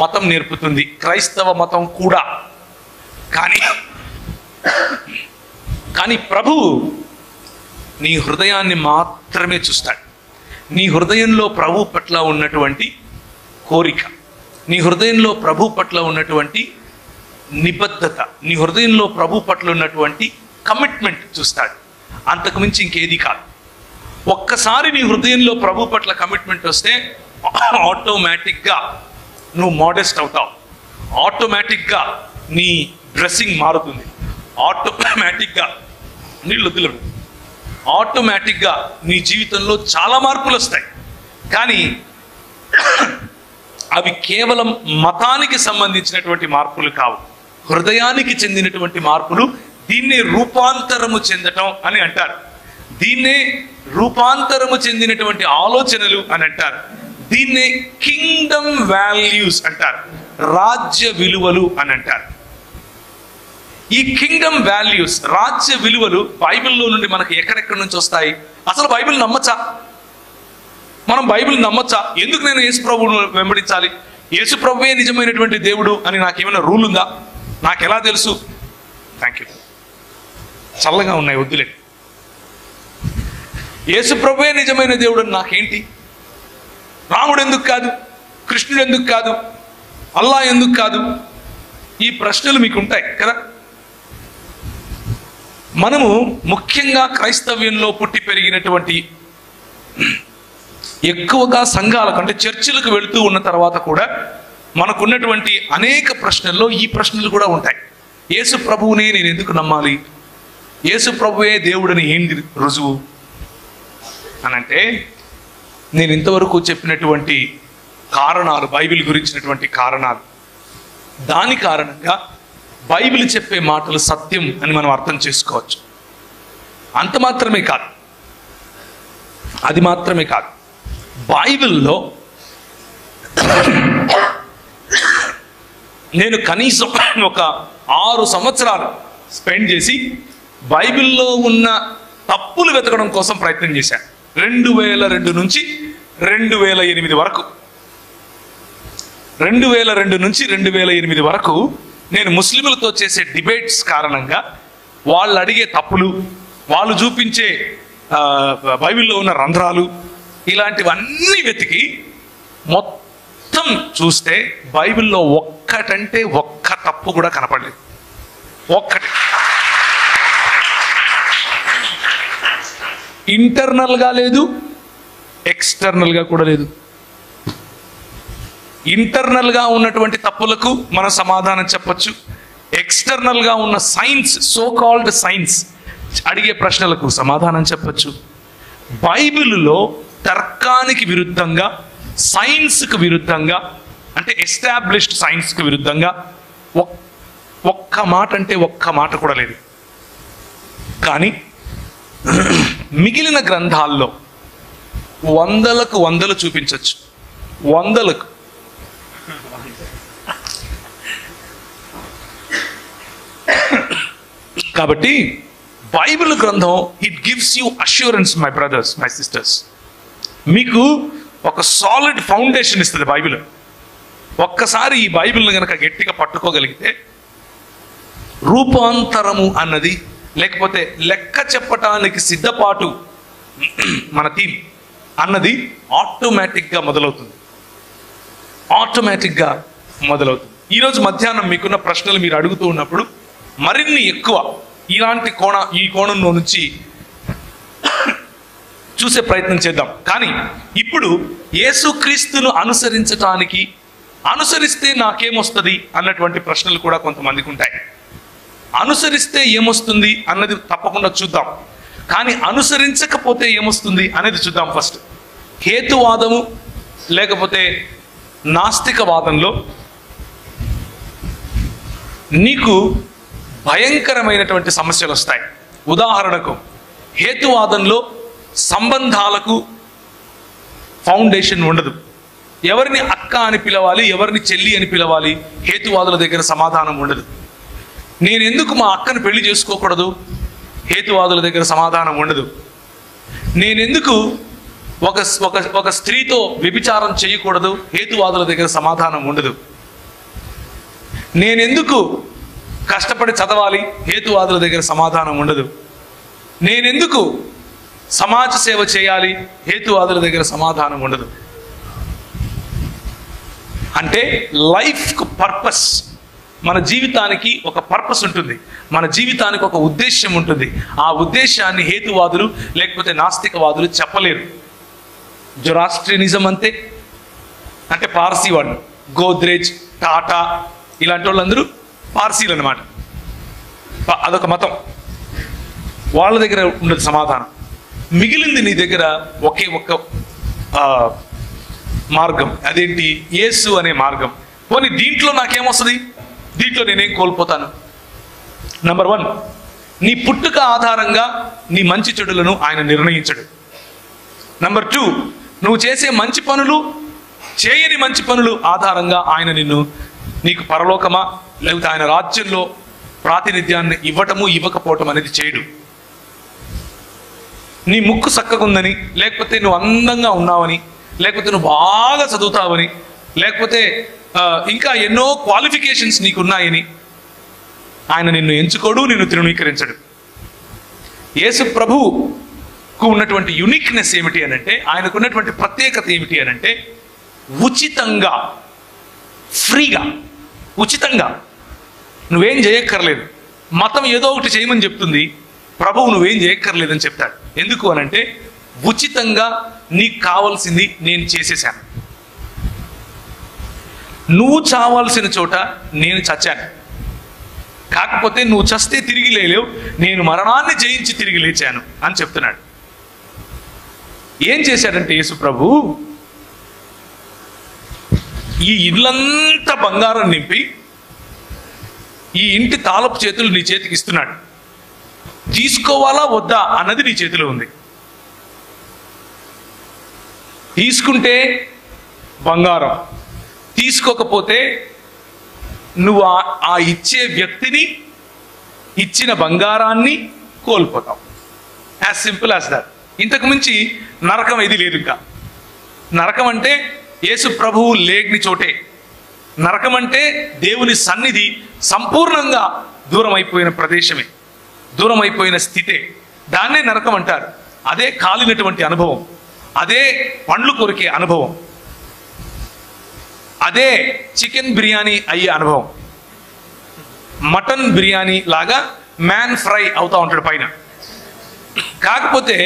మతం నేర్పుతుంది, క్రైస్తవ మతం కూడా. కానీ ప్రభువు నీ హృదయాన్ని మాత్రమే చూస్తాడు. నీ హృదయంలో ప్రభు పట్ల ఉన్నటువంటి కోరిక, నీ హృదయంలో ప్రభు పట్ల ఉన్నటువంటి నిబద్ధత, నీ హృదయంలో ప్రభు పట్ల ఉన్నటువంటి కమిట్మెంట్ చూస్తాడు. అంతకు మించి ఇంకేది కాదు. ఒక్కసారి నీ హృదయంలో ప్రభు పట్ల కమిట్మెంట్ వస్తే ఆటోమేటిక్గా నువ్వు మోడెస్ట్ అవుతావు, ఆటోమేటిక్గా నీ డ్రెస్సింగ్ మారుతుంది, ఆటోమేటిక్గా నీళ్ళు వదిలరు, ఆటోమేటిక్గా నీ జీవితంలో చాలా మార్పులు వస్తాయి. కానీ అవి కేవలం మతానికి సంబంధించినటువంటి మార్పులు కావు, హృదయానికి చెందినటువంటి మార్పులు. దీన్నే రూపాంతరము చెందటం అని అంటారు, దీన్నే రూపాంతరము చెందినటువంటి ఆలోచనలు అని అంటారు, దీన్నే కింగ్డమ్ వాల్యూస్ అంటారు, రాజ్య విలువలు అని అంటారు. ఈ కింగ్డమ్ వాల్యూస్, రాజ్య విలువలు బైబిల్లో నుండి మనకు ఎక్కడెక్కడి నుంచి వస్తాయి? అసలు బైబిల్ నమ్మచ్చా? మనం బైబిల్ నమ్మచ్చా? ఎందుకు నేను యేసు ప్రభువును వెంబడించాలి? యేసు ప్రభువే నిజమైనటువంటి దేవుడు అని నాకేమైనా రూల్ ఉందా? నాకు ఎలా తెలుసు? థ్యాంక్ యూ, చల్లగా ఉన్నాయి వద్దులే. యేసు ప్రభువే నిజమైన దేవుడు అని నాకేంటి? రాముడు ఎందుకు కాదు? కృష్ణుడు ఎందుకు కాదు? అల్లా ఎందుకు కాదు? ఈ ప్రశ్నలు మీకు ఉంటాయి కదా. మనము ముఖ్యంగా క్రైస్తవ్యంలో పుట్టి పెరిగినటువంటి, ఎక్కువగా సంఘాలకు అంటే చర్చిలకు వెళుతూ ఉన్న తర్వాత కూడా మనకున్నటువంటి అనేక ప్రశ్నల్లో ఈ ప్రశ్నలు కూడా ఉంటాయి. యేసు ప్రభువునే నేను ఎందుకు నమ్మాలి? యేసు ప్రభువే దేవుడని ఏంటి రుజువు అని అంటే, నేను ఇంతవరకు చెప్పినటువంటి కారణాలు, బైబిల్ గురించినటువంటి కారణాలు, దాని కారణంగా బైబిల్ చెప్పే మాటలు సత్యం అని మనం అర్థం చేసుకోవచ్చు. అంత మాత్రమే కాదు, అది మాత్రమే కాదు, బైబిల్లో నేను కనీసం ఒక 6 సంవత్సరాలు స్పెండ్ చేసి బైబిల్లో ఉన్న తప్పులు వెతకడం కోసం ప్రయత్నం చేశాను. 2002 నుంచి 2008 వరకు, 2002 నుంచి 2008 వరకు నేను ముస్లింలతో చేసే డిబేట్స్ కారణంగా వాళ్ళు అడిగే తప్పులు, వాళ్ళు చూపించే బైబిల్లో ఉన్న రంధ్రాలు, ఇలాంటివన్నీ వెతికి మొత్తం చూస్తే బైబిల్లో ఒక్కటంటే ఒక్క తప్పు కూడా కనపడలేదు. ఒక్కటి ఇంటర్నల్గా లేదు, ఎక్స్టర్నల్గా కూడా లేదు. ఇంటర్నల్గా ఉన్నటువంటి తప్పులకు మనం సమాధానం చెప్పచ్చు, ఎక్స్టర్నల్గా ఉన్న సైన్స్, సో కాల్డ్ సైన్స్ అడిగే ప్రశ్నలకు సమాధానం చెప్పచ్చు. బైబిల్లో తర్కానికి విరుద్ధంగా, సైన్స్కి విరుద్ధంగా, అంటే ఎస్టాబ్లిష్డ్ సైన్స్కి విరుద్ధంగా ఒక్క మాట అంటే ఒక్క మాట కూడా లేదు. కానీ మిగిలిన గ్రంథాల్లో వందలకు వందలు చూపించవచ్చు, వందలకు. కాబట్టి బైబిల్ గ్రంథం it gives you assurance my brothers, my sisters. మీకు ఒక సాలిడ్ ఫౌండేషన్ ఇస్తుంది బైబిల్. ఒక్కసారి ఈ బైబిల్ని కనుక గట్టిగా పట్టుకోగలిగితే రూపాంతరము అన్నది, లేకపోతే లెక్క చెప్పటానికి సిద్ధపాటు మన థీమ్ అన్నది ఆటోమేటిక్గా మొదలవుతుంది, ఆటోమేటిక్గా మొదలవుతుంది. ఈరోజు మధ్యాహ్నం మీకున్న ప్రశ్నలు మీరు అడుగుతూ ఉన్నప్పుడు మరిన్ని ఎక్కువ ఇలాంటి ఈ కోణంలో నుంచి చూసే ప్రయత్నం చేద్దాం. కానీ ఇప్పుడు యేసుక్రీస్తును అనుసరిస్తే నాకేమొస్తుంది అన్నటువంటి ప్రశ్నలు కూడా కొంతమందికి ఉంటాయి. అనుసరిస్తే ఏమొస్తుంది అన్నది తప్పకుండా చూద్దాం, కానీ అనుసరించకపోతే ఏమొస్తుంది అనేది చూద్దాం. ఫస్ట్ హేతువాదము లేకపోతే నాస్తికవాదంలో నీకు భయంకరమైనటువంటి సమస్యలు వస్తాయి. ఉదాహరణకు హేతువాదంలో సంబంధాలకు ఫౌండేషన్ ఉండదు. ఎవరిని అక్క అని పిలవాలి, ఎవరిని చెల్లి అని పిలవాలి, హేతువాదుల దగ్గర సమాధానం ఉండదు. నేను ఎందుకు మా అక్కను పెళ్లి చేసుకోకూడదు, హేతువాదుల దగ్గర సమాధానం ఉండదు. నేనెందుకు ఒక ఒక ఒక స్త్రీతో వ్యభిచారం చేయకూడదు, హేతువాదుల దగ్గర సమాధానం ఉండదు. నేనెందుకు కష్టపడి చదవాలి, హేతువాదుల దగ్గర సమాధానం ఉండదు. నేనెందుకు సమాజ సేవ చేయాలి, హేతువాదుల దగ్గర సమాధానం ఉండదు. అంటే లైఫ్కు పర్పస్, మన జీవితానికి ఒక పర్పస్ ఉంటుంది, మన జీవితానికి ఒక ఉద్దేశం ఉంటుంది. ఆ ఉద్దేశాన్ని హేతువాదులు లేకపోతే నాస్తికవాదులు చెప్పలేరు. జొరాస్ట్రియనిజం అంతే, అంటే పార్సీ వాళ్ళు, గోద్రేజ్, టాటా ఇలాంటి వాళ్ళందరూ పార్సీలు అన్నమాట. అదొక మతం, వాళ్ళ దగ్గర ఉండదు సమాధానం. మిగిలింది నీ దగ్గర ఒకే ఒక్క మార్గం, అదేంటి? యేసు అనే మార్గం. పోనీ దీంట్లో నాకేమొస్తుంది, దీంట్లో నేనేం కోల్పోతాను? నంబర్ 1, నీ పుట్టుక ఆధారంగా నీ మంచి చెడులను ఆయన నిర్ణయించడు. నంబర్ 2, నువ్వు చేసే మంచి పనులు, చేయని మంచి పనులు ఆధారంగా ఆయన నీకు పరలోకమా లేకపోతే ఆయన రాజ్యంలో ప్రాతినిధ్యాన్ని ఇవ్వటము ఇవ్వకపోవటం అనేది చేయడు. నీ ముక్కు చక్కగుందని, లేకపోతే నువ్వు అందంగా ఉన్నావని, లేకపోతే నువ్వు బాగా చదువుతావని, లేకపోతే ఇంకా ఎన్నో క్వాలిఫికేషన్స్ నీకు ఉన్నాయని ఆయన నిన్ను ఎంచుకోడు, నిన్ను తృణీకరించడు. యేసు ప్రభువుకు ఉన్నటువంటి యునిక్నెస్ ఏమిటి అనంటే, ఆయనకున్నటువంటి ప్రత్యేకత ఏమిటి అనంటే, ఉచితంగా, ఫ్రీగా, ఉచితంగా, నువ్వేం చేయక్కర్లేదు. మతం ఏదో ఒకటి చేయమని చెప్తుంది, ప్రభువు నువ్వేం చేయక్కర్లేదని చెప్తాడు. ఎందుకు అనంటే, ఉచితంగా నీకు కావాల్సింది నేను చేసేసాను. నువ్వు చావాల్సిన చోట నేను చచ్చాను, కాకపోతే నువ్వు చస్తే తిరిగి లేలేవు, నేను మరణాన్ని జయించి తిరిగి లేచాను అని చెప్తున్నాడు. ఏం చేశాడంటే యేసు ప్రభు, ఈ ఇల్లంతా బంగారం నింపి ఈ ఇంటి తాళపు చేతులు నీ చేతికి ఇస్తున్నాడు. తీసుకోవాలా వద్దా అన్నది నీ చేతిలో ఉంది. తీసుకుంటే బంగారం, తీసుకోకపోతే నువ్వు ఆ ఇచ్చే వ్యక్తిని, ఇచ్చిన బంగారాన్ని కోల్పోతావు. As simple as that. ఇంతకు మించి నరకం ఏది లేదు. ఇంకా నరకం అంటే యేసు ప్రభువు లేని చోటే. నరకం అంటే దేవుని సన్నిధి సంపూర్ణంగా దూరం అయిపోయిన ప్రదేశమే, దూరం అయిపోయిన స్థితే. దాన్నే నరకం అంటారు. అదే కాలినటువంటి అనుభవం, అదే పండ్లు కొరికే అనుభవం, అదే చికెన్ బిర్యానీ అయ్యే అనుభవం. మటన్ బిర్యానీ లాగా మ్యాన్ ఫ్రై అవుతా ఉంటాడు పైన. కాకపోతే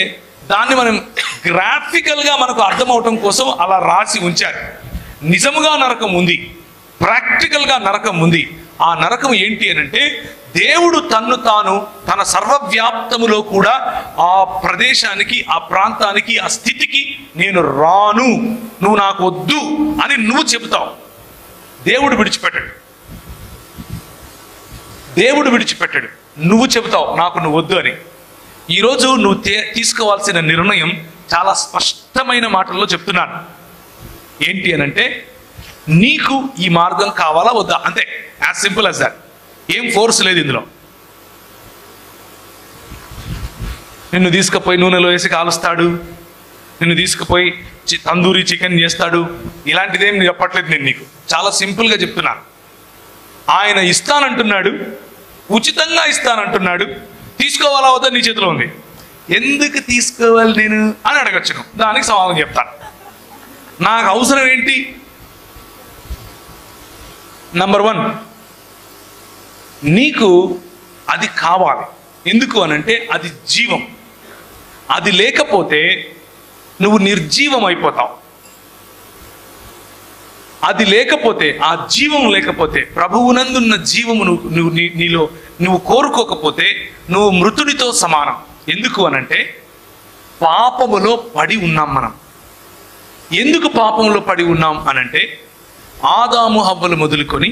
దాన్ని మనం గ్రాఫికల్గా మనకు అర్థమవటం కోసం అలా రాసి ఉంచారు. నిజముగా నరకం ఉంది, ప్రాక్టికల్గా నరకం ఉంది. ఆ నరకం ఏంటి అనంటే, దేవుడు తన్ను తాను తన సర్వవ్యాప్తములో కూడా ఆ ప్రదేశానికి, ఆ ప్రాంతానికి, ఆ స్థితికి నేను రాను, నువ్వు నాకు వద్దు అని నువ్వు చెబుతావు. దేవుడు విడిచిపెట్టాడు, దేవుడు విడిచిపెట్టాడు, నువ్వు చెబుతావు నాకు నువ్వు వద్దు అని. ఈరోజు నువ్వు తీసుకోవాల్సిన నిర్ణయం చాలా స్పష్టమైన మాటల్లో చెప్తున్నాను. ఏంటి అనంటే, నీకు ఈ మార్గం కావాలా వద్దా, అంతే. As simple as that. ఏం ఫోర్స్ లేదు ఇందులో. నిన్ను తీసుకుపోయి నూనెలో వేసి కాలుస్తాడు, నిన్ను తీసుకుపోయి తందూరి చికెన్ చేస్తాడు, ఇలాంటిదేం చెప్పట్లేదు నేను నీకు. చాలా సింపుల్గా చెప్తున్నాను. ఆయన ఇస్తానంటున్నాడు, ఉచితంగా ఇస్తానంటున్నాడు. తీసుకోవాలా వద్దా నీ చేతిలో ఉంది. ఎందుకు తీసుకోవాలి నేను అని అడగచ్చు నువ్వు. దానికి సమాధానం చెప్తాను. నాకు అవసరం ఏంటి? నంబర్ 1, నీకు అది కావాలి. ఎందుకు అనంటే అది జీవం. అది లేకపోతే నువ్వు నిర్జీవం అయిపోతావు. అది లేకపోతే, ఆ జీవం లేకపోతే, ప్రభువునందున్న జీవము నీలో నువ్వు కోరుకోకపోతే నువ్వు మృతుడితో సమానం. ఎందుకు అనంటే పాపములో పడి ఉన్నాం మనం. ఎందుకు పాపంలో పడి ఉన్నాం అనంటే, ఆదాము హవ్వలు మొదలుకొని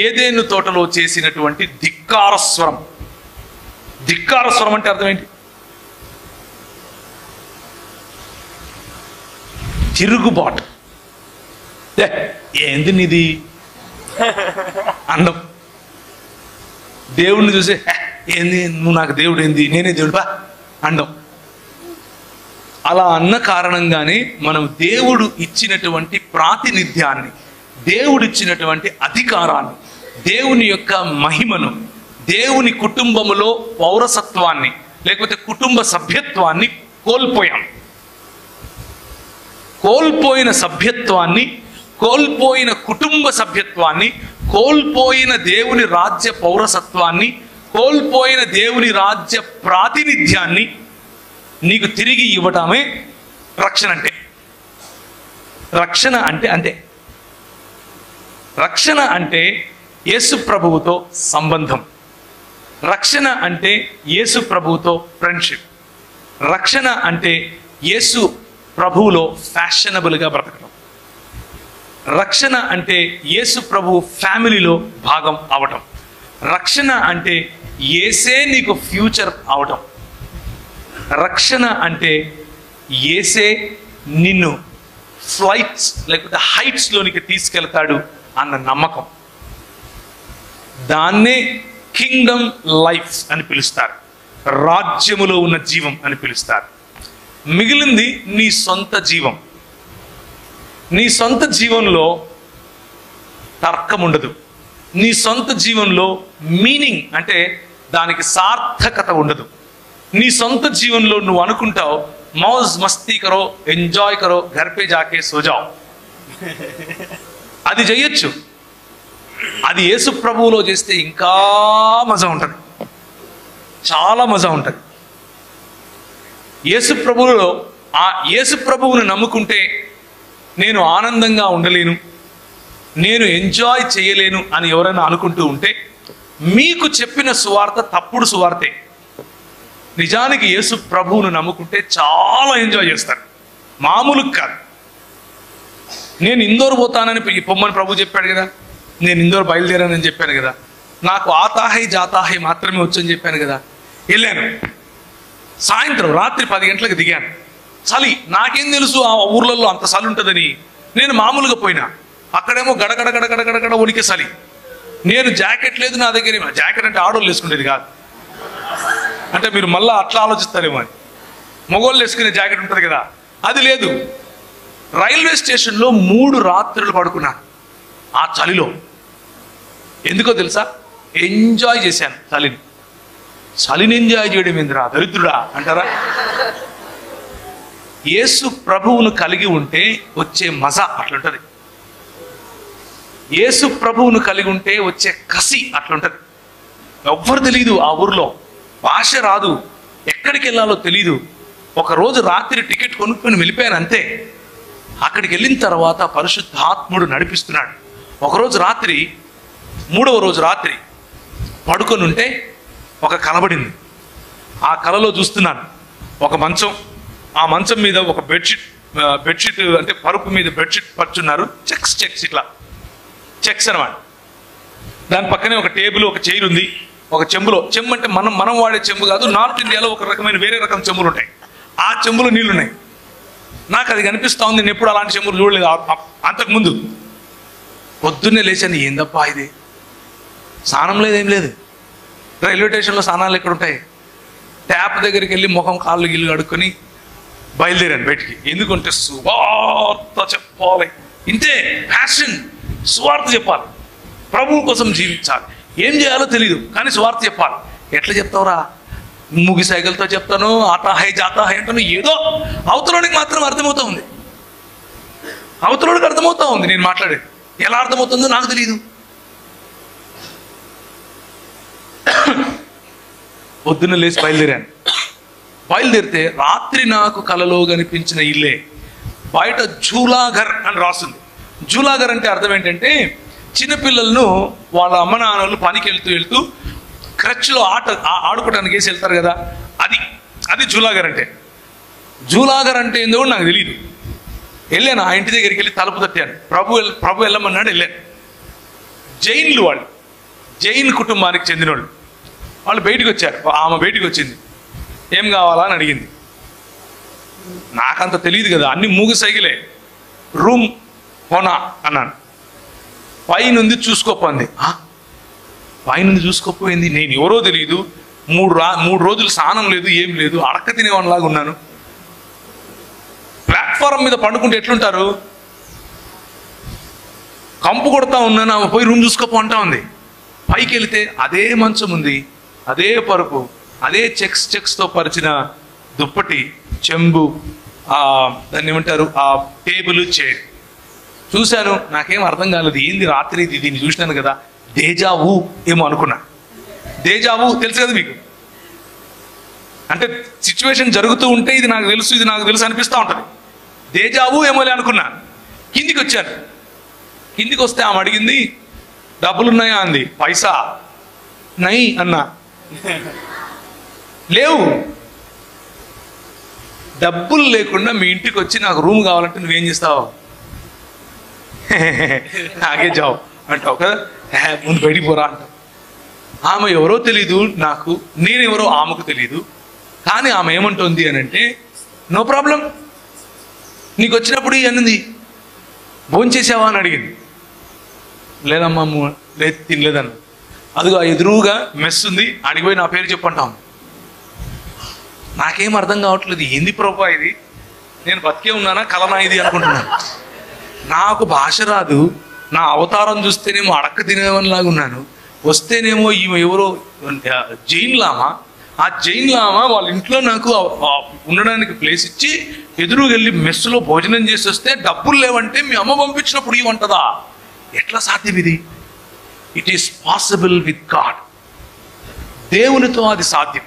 ఏదేను తోటలో చేసినటువంటి ధిక్కారస్వరం. ధిక్కారస్వరం అంటే అర్థం ఏంటి? తిరుగుబాటు. ఏంది నీది అందం. దేవుడిని చూసే ఏంది, నువ్వు నాకు దేవుడు ఏంది, నేనే దేవుడు బా అండం. అలా అన్న కారణంగానే మనం దేవుడు ఇచ్చినటువంటి ప్రాతినిధ్యాన్ని, దేవుడిచ్చినటువంటి అధికారాన్ని, దేవుని యొక్క మహిమను, దేవుని కుటుంబములో పౌరసత్వాన్ని లేకపోతే కుటుంబ సభ్యత్వాన్ని కోల్పోయాం. కోల్పోయిన సభ్యత్వాన్ని, కోల్పోయిన కుటుంబ సభ్యత్వాన్ని, కోల్పోయిన దేవుని రాజ్య పౌరసత్వాన్ని, కోల్పోయిన దేవుని రాజ్య ప్రాతినిధ్యాన్ని నీకు తిరిగి ఇవ్వటమే రక్షణ అంటే. రక్షణ అంటే అంతే. రక్షణ అంటే యేసు ప్రభువుతో సంబంధం. రక్షణ అంటే యేసు ప్రభువుతో ఫ్రెండ్షిప్. రక్షణ అంటే యేసు ప్రభువులో ఫ్యాషనబుల్గా బ్రతకడం. రక్షణ అంటే యేసు ప్రభు ఫ్యామిలీలో భాగం అవటం. రక్షణ అంటే యేసే నీకు ఫ్యూచర్ అవటం. రక్షణ అంటే యేసే నిన్ను ఫ్లైట్స్ లేకపోతే హైట్స్లోనికి తీసుకెళ్తాడు అన్న నమ్మకం. దాన్నే కింగ్డమ్ లైఫ్ అని పిలుస్తారు, రాజ్యములో ఉన్న జీవం అని పిలుస్తారు. మిగిలింది నీ సొంత జీవం. నీ సొంత జీవంలో తర్కం ఉండదు. నీ సొంత జీవంలో మీనింగ్ అంటే దానికి సార్థకత ఉండదు. నీ సొంత జీవనంలో నువ్వు అనుకుంటావు మౌజ్ మస్తీ కరో, ఎంజాయ్ కరో, ఘర్ పే జాకే సోజావ్. అది చెయ్యొచ్చు. అది యేసు ప్రభువులో చేస్తే ఇంకా మజా ఉంటుంది, చాలా మజా ఉంటుంది. యేసు ప్రభువులో ఆ యేసు ప్రభువును నమ్ముకుంటే నేను ఆనందంగా ఉండలేను, నేను ఎంజాయ్ చేయలేను అని ఎవరైనా అనుకుంటూ ఉంటే మీకు చెప్పిన సువార్త తప్పుడు సువార్తే. నిజానికి యేసు ప్రభువును నమ్ముకుంటే చాలా ఎంజాయ్ చేస్తారు, మామూలు కాదు. నేను ఇందోర్ పోతానని పొమ్మని ప్రభు చెప్పాడు కదా, నేను ఇందోర్ బయలుదేరానని చెప్పాను కదా, నాకు ఆతాహై జాతాహై మాత్రమే వచ్చని చెప్పాను కదా. వెళ్ళాను, సాయంత్రం రాత్రి 10 గంటలకు దిగాను. చలి, నాకేం తెలుసు ఆ ఊర్లలో అంత చలి ఉంటుందని. నేను మామూలుగా పోయినా, అక్కడేమో గడగడ గడగడ గడగడ ఉనికి చలి. నేను జాకెట్ లేదు నా దగ్గర. జాకెట్ అంటే ఆడోళ్ళు వేసుకునేది కాదు, అంటే మీరు మళ్ళీ అట్లా ఆలోచిస్తారేమో అని. మగోళ్ళు వేసుకునే జాకెట్ ఉంటుంది కదా, అది లేదు. రైల్వే స్టేషన్లో 3 రాత్రులు పడుకున్నాను ఆ చలిలో. ఎందుకో తెలుసా? ఎంజాయ్ చేశాను చలిని. చలిని ఎంజాయ్ చేయడం ఏందిరా, దరిద్రుడా అంటారా? యేసు ప్రభువును కలిగి ఉంటే వచ్చే మజా అట్లుంటది. యేసు ప్రభువును కలిగి ఉంటే వచ్చే కసి అట్లుంటది. ఎవ్వరు తెలీదు, ఆ ఊర్లో భాష రాదు, ఎక్కడికి వెళ్ళాలో తెలీదు. ఒకరోజు రాత్రి టికెట్ కొనుక్కొని వెళ్ళిపోయాను అంతే. అక్కడికి వెళ్ళిన తర్వాత పరిశుద్ధాత్ముడు నడిపిస్తున్నాడు. ఒకరోజు రాత్రి, 3వ రోజు రాత్రి పడుకొని ఉంటే ఒక కలబడింది. ఆ కలలో చూస్తున్నాను ఒక మంచం, ఆ మంచం మీద ఒక బెడ్షీట్ అంటే పరుపు మీద బెడ్షీట్ పరుచున్నారు. చెక్స్ ఇట్లా చెక్స్ అనమాట. దాని పక్కనే ఒక టేబుల్, ఒక చైర్ ఉంది. ఒక చెంబులో, చెంబు అంటే మనం వాడే చెంబు కాదు, నార్త్ ఇండియాలో ఒక రకమైన వేరే రకం చెంబులు ఉంటాయి. ఆ చెంబులో నీళ్లున్నాయి. నాకు అది కనిపిస్తూ ఉంది. నేను ఎప్పుడు అలాంటి చెంబులు చూడలేదు అంతకుముందు. పొద్దున్నే లేచాను, ఏందప్పా ఇది, స్నానం లేదు, ఏం లేదు. రైల్వే స్టేషన్లో స్నానాలు ఎక్కడ ఉంటాయి? ట్యాప్ దగ్గరికి వెళ్ళి ముఖం కాళ్ళు గిల్లు కడుక్కొని బయలుదేరాను బయటికి. ఎందుకంటే సువార్త చెప్పాలి, ఇంతే ప్యాషన్. సువార్త చెప్పాలి, ప్రభువు కోసం జీవించాలి. ఏం చేయాలో తెలీదు కానీ సువార్త చెప్పాలి. ఎట్లా చెప్తావురా? ముగి సైకిల్తో చెప్తాను, ఆతాహై జాతాహై అంటాను. ఏదో అవతలోనికి మాత్రం అర్థమవుతా ఉంది, అవతలోనికి అర్థమవుతా ఉంది నేను మాట్లాడేది. ఎలా అర్థమవుతుందో నాకు తెలియదు. పొద్దున్న లేచి బయలుదేరాను. బయలుదేరితే రాత్రి నాకు కలలో కనిపించిన ఇల్లే. బయట జూలాఘర్ అని రాస్తుంది. జూలాఘర్ అంటే అర్థం ఏంటంటే, చిన్నపిల్లలను వాళ్ళ అమ్మ నాన్నలు పనికి వెళ్తూ క్రచ్లో ఆడుకోవడానికి వేసి వెళ్తారు కదా, అది జూలాఘర్ అంటే. జూలాఘర్ అంటే ఏందో నాకు తెలియదు. వెళ్ళాను, ఆ ఇంటి దగ్గరికి వెళ్ళి తలుపు తట్టాను. ప్రభు వెళ్ళమన్నాడు, వెళ్ళాను. జైన్లు వాళ్ళు, జైన్ కుటుంబానికి చెందిన వాళ్ళు బయటికి వచ్చారు. ఆమె బయటికి వచ్చింది, ఏం కావాలా అని అడిగింది. నాకంత తెలియదు కదా, అన్ని మూగు సైకిలే. రూమ్ హోనా అన్నాను. పైనుంది చూసుకోపోయింది. పైనుంది చూసుకోపోయింది. నేను ఎవరో తెలియదు. 3 రోజులు స్నానం లేదు, ఏం లేదు, అడక్క తినేవాడిలాగా ఉన్నాను. ప్లాట్ఫారం మీద పండుకుంటే ఎట్లుంటారు? కంపు కొడతా ఉన్నాను, ఆమె పోయి రూమ్ చూసుకోపో అంటా ఉంది. పైకి వెళితే అదే మంచం ఉంది, అదే పరుపు, అదే చెక్స్తో పరిచిన దుప్పటి, చెంబు, దాన్ని ఏమంటారు, ఆ టేబుల్, చైర్. చూశాను, నాకేం అర్థం కాలేదు. ఏంది రాత్రి దీన్ని చూసినాను కదా, దేజావు ఏమో అనుకున్నా. దేజావు తెలుసు కదా మీకు, అంటే సిచ్యువేషన్ జరుగుతూ ఉంటే ఇది నాకు తెలుసు అనిపిస్తూ ఉంటుంది. దేజావు ఏమోలే అనుకున్నా. కిందికి వచ్చాను. కిందికి వస్తే ఆమె అడిగింది, డబ్బులున్నాయా అంది. పైసా నై అన్నా. లేవు. డబ్బులు లేకుండా మీ ఇంటికి వచ్చి నాకు రూమ్ కావాలంటే నువ్వేం చేస్తావు? నాకే జాబ్ అంటావు కదా, ముందు బయటికి పోరా అంటావు. ఆమె ఎవరో తెలీదు నాకు, నేనెవరో ఆమెకు తెలీదు. కానీ ఆమె ఏమంటుంది అని అంటే, నో ప్రాబ్లం, నీకు వచ్చినప్పుడు అన్నది భోంచేసావా అని అడిగింది. లేదమ్మా, లేదు తినలేదన్న. అదిగో ఎదురుగా మెస్ ఉంది, అడిగిపోయి నా పేరు చెప్పంటాం. నాకేం అర్థం కావట్లేదు, ఏంది ప్రభా ఇది, నేను బతికే ఉన్నానా కలనా ఇది అనుకుంటున్నాను. నాకు భాష రాదు, నా అవతారం చూస్తేనేమో అడక్క తినేవనిలాగా ఉన్నాను, వస్తేనేమో ఈమె ఎవరో జైన్ లామా. ఆ జైన్ లామా వాళ్ళ ఇంట్లో నాకు ఉండడానికి ప్లేస్ ఇచ్చి ఎదురుగా వెళ్ళి మెస్సులో భోజనం చేసి వస్తే డబ్బులు లేవంటే మీ అమ్మ పంపించినప్పుడు ఇవ్వంటదా? ఎట్లా సాధ్యం ఇది? It is possible with God. దేవునితో అది సాధ్యం.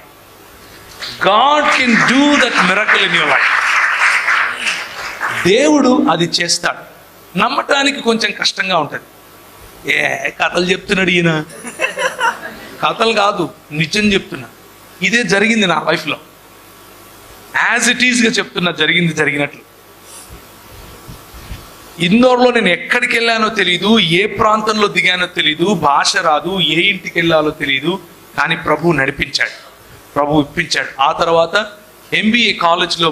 God can do that miracle in your life. దేవుడు అది చేస్తాడు. నమ్మటానికి కొంచెం కష్టంగా ఉంటుంది. కథలు చెప్తున్నాడు ఈయన. కథలు కాదు, నిజం చెప్తున్నా. ఇదే జరిగింది నా లైఫ్లో. యాజ్ ఇట్ ఈస్గా చెప్తున్నా, జరిగినట్లు. ఇందోర్లో నేను ఎక్కడికి వెళ్ళానో తెలియదు, ఏ ప్రాంతంలో దిగానో తెలియదు, భాష రాదు, ఏ ఇంటికి వెళ్ళాలో తెలియదు. కానీ ప్రభు నడిపించాడు, ప్రభు ఇప్పించాడు. ఆ తర్వాత MBA కాలేజ్లో,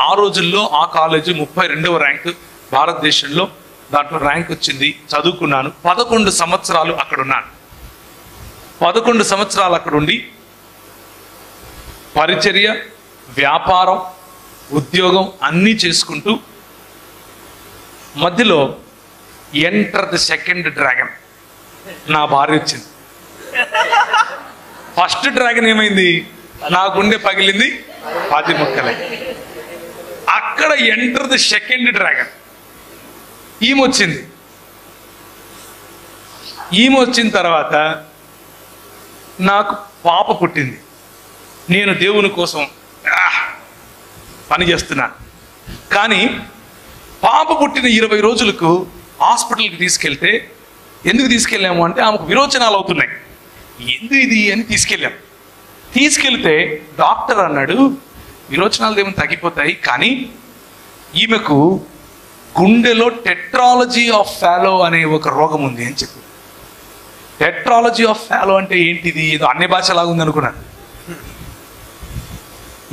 ఆ రోజుల్లో ఆ కాలేజ్ 32వ ర్యాంక్ భారతదేశంలో, దాంట్లో ర్యాంక్ వచ్చింది. చదువుకున్నాను. 11 సంవత్సరాలు అక్కడ ఉన్నాను. 11 సంవత్సరాలు అక్కడ ఉండి పరిచర్య, వ్యాపారం, ఉద్యోగం అన్నీ చేసుకుంటూ మధ్యలో ఎంటర్ ది సెకండ్ డ్రాగన్, నా భార్య వచ్చింది. ఫస్ట్ డ్రాగన్ ఏమైంది, నా గుండె పగిలింది, 10 ముక్కలే. అక్కడ ఎంటర్ ది సెకండ్ డ్రాగన్, ఈమె వచ్చింది. ఈమె వచ్చిన తర్వాత నాకు పాప పుట్టింది. నేను దేవుని కోసం పని చేస్తున్నా. కానీ పాప పుట్టిన 20 రోజులకు హాస్పిటల్కి తీసుకెళ్తే, ఎందుకు తీసుకెళ్ళాము అంటే ఆమెకు విరోచనాలు అవుతున్నాయి. ఎందుకు ఇది అని తీసుకెళ్తే డాక్టర్ అన్నాడు, విరోచనాలు ఏమైనా తగ్గిపోతాయి, కానీ ఈమెకు గుండెలో టెట్రాలజీ ఆఫ్ ఫాలో అనే ఒక రోగం ఉంది అని చెప్పి. టెట్రాలజీ ఆఫ్ ఫాలో అంటే ఏంటిది? ఏదో అన్ని భాషలాగా ఉంది అనుకున్నాను.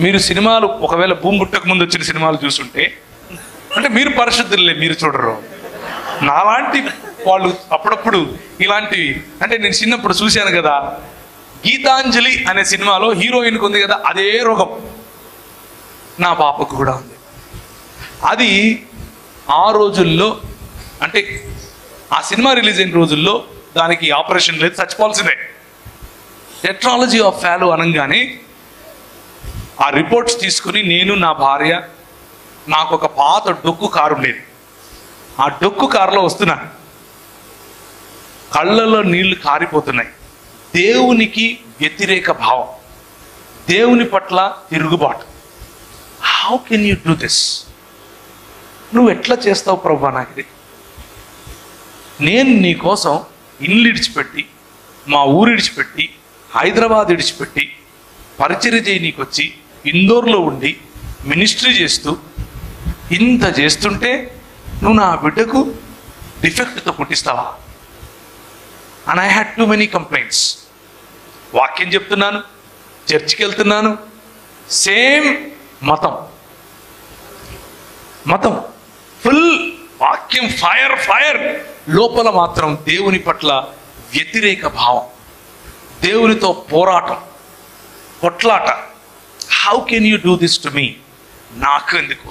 మీరు సినిమాలు ఒకవేళ భూమి పుట్టక ముందు వచ్చిన సినిమాలు చూస్తుంటే, అంటే మీరు పరిశుద్ధులే, మీరు చూడరు. నాలాంటి వాళ్ళు అప్పుడప్పుడు ఇలాంటివి, అంటే నేను చిన్నప్పుడు చూశాను కదా, గీతాంజలి అనే సినిమాలో హీరోయిన్కి ఉంది కదా, అదే రోగం నా పాపకు కూడా ఉంది. అది ఆ రోజుల్లో, అంటే ఆ సినిమా రిలీజ్ అయిన రోజుల్లో దానికి ఆపరేషన్ లేదు, చచ్చిపోవాల్సిందే. టెట్రాలజీ ఆఫ్ ఫాలో అనగానే ఆ రిపోర్ట్స్ తీసుకుని నేను, నా భార్య, నాకు ఒక పాత డొక్కు కారు ఉండేది, ఆ డొక్కు కారులో వస్తున్నా. కళ్ళల్లో నీళ్లు కారిపోతున్నాయి. దేవునికి వ్యతిరేక భావం, దేవుని పట్ల తిరుగుబాటు. How can you do this? నువ్వు ఎట్లా చేస్తావు ప్రభా నాకు ఇది? నేను నీ కోసం ఇల్లు ఇడిచిపెట్టి, మా ఊరు ఇడిచిపెట్టి, హైదరాబాద్ ఇడిచిపెట్టి పరిచర్య చేయనీకి వచ్చి ఇందోర్లో ఉండి మినిస్ట్రీ చేస్తూ ఇంత చేస్తుంటే నువ్వు నా బిడ్డకు డిఫెక్ట్తో పుట్టిస్తావా? And I had too many complaints. వాక్యం చెప్తున్నాను, చర్చికి వెళ్తున్నాను, సేమ్ మతం ఫుల్ వాక్యం, ఫైర్, లోపల మాత్రం దేవుని పట్ల వ్యతిరేక భావం, దేవునితో పోరాటం, కొట్లాట. How can you do this to me? నాకు ఎందుకు?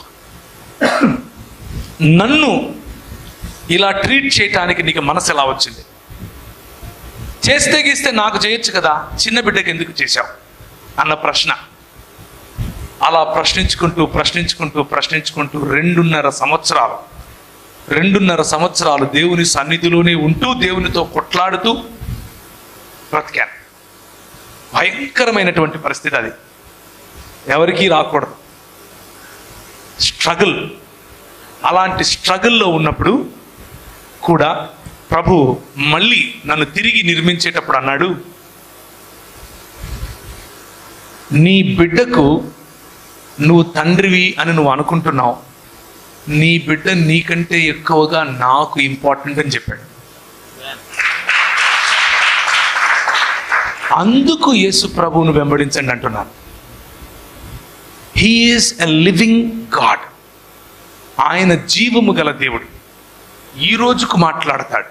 నన్ను ఇలా ట్రీట్ చేయటానికి నీకు మనసు ఎలా వచ్చింది? చేస్తే గీస్తే నాకు చేయొచ్చు కదా, చిన్న బిడ్డకి ఎందుకు చేశావు అన్న ప్రశ్న. అలా ప్రశ్నించుకుంటూ 2.5 సంవత్సరాలు దేవుని సన్నిధిలోనే ఉంటూ దేవునితో కొట్లాడుతూ బ్రతికాను. భయంకరమైనటువంటి పరిస్థితి అది, ఎవరికీ రాకూడదు. స్ట్రగుల్. అలాంటి స్ట్రగుల్లో ఉన్నప్పుడు కూడా ప్రభు మళ్ళీ నన్ను తిరిగి నిర్మించేటప్పుడు అన్నాడు, నీ బిడ్డకు నువ్వు తండ్రివి అని నువ్వు అనుకుంటున్నావు, నీ బిడ్డ నీకంటే ఎక్కువగా నాకు ఇంపార్టెంట్ అని చెప్పాడు. అందుకు యేసు ప్రభువును వెంబడించండి అంటున్నాను. He is a living God. ఆయన జీవము గల దేవుడు. ఈ రోజుకు మాట్లాడతాడు.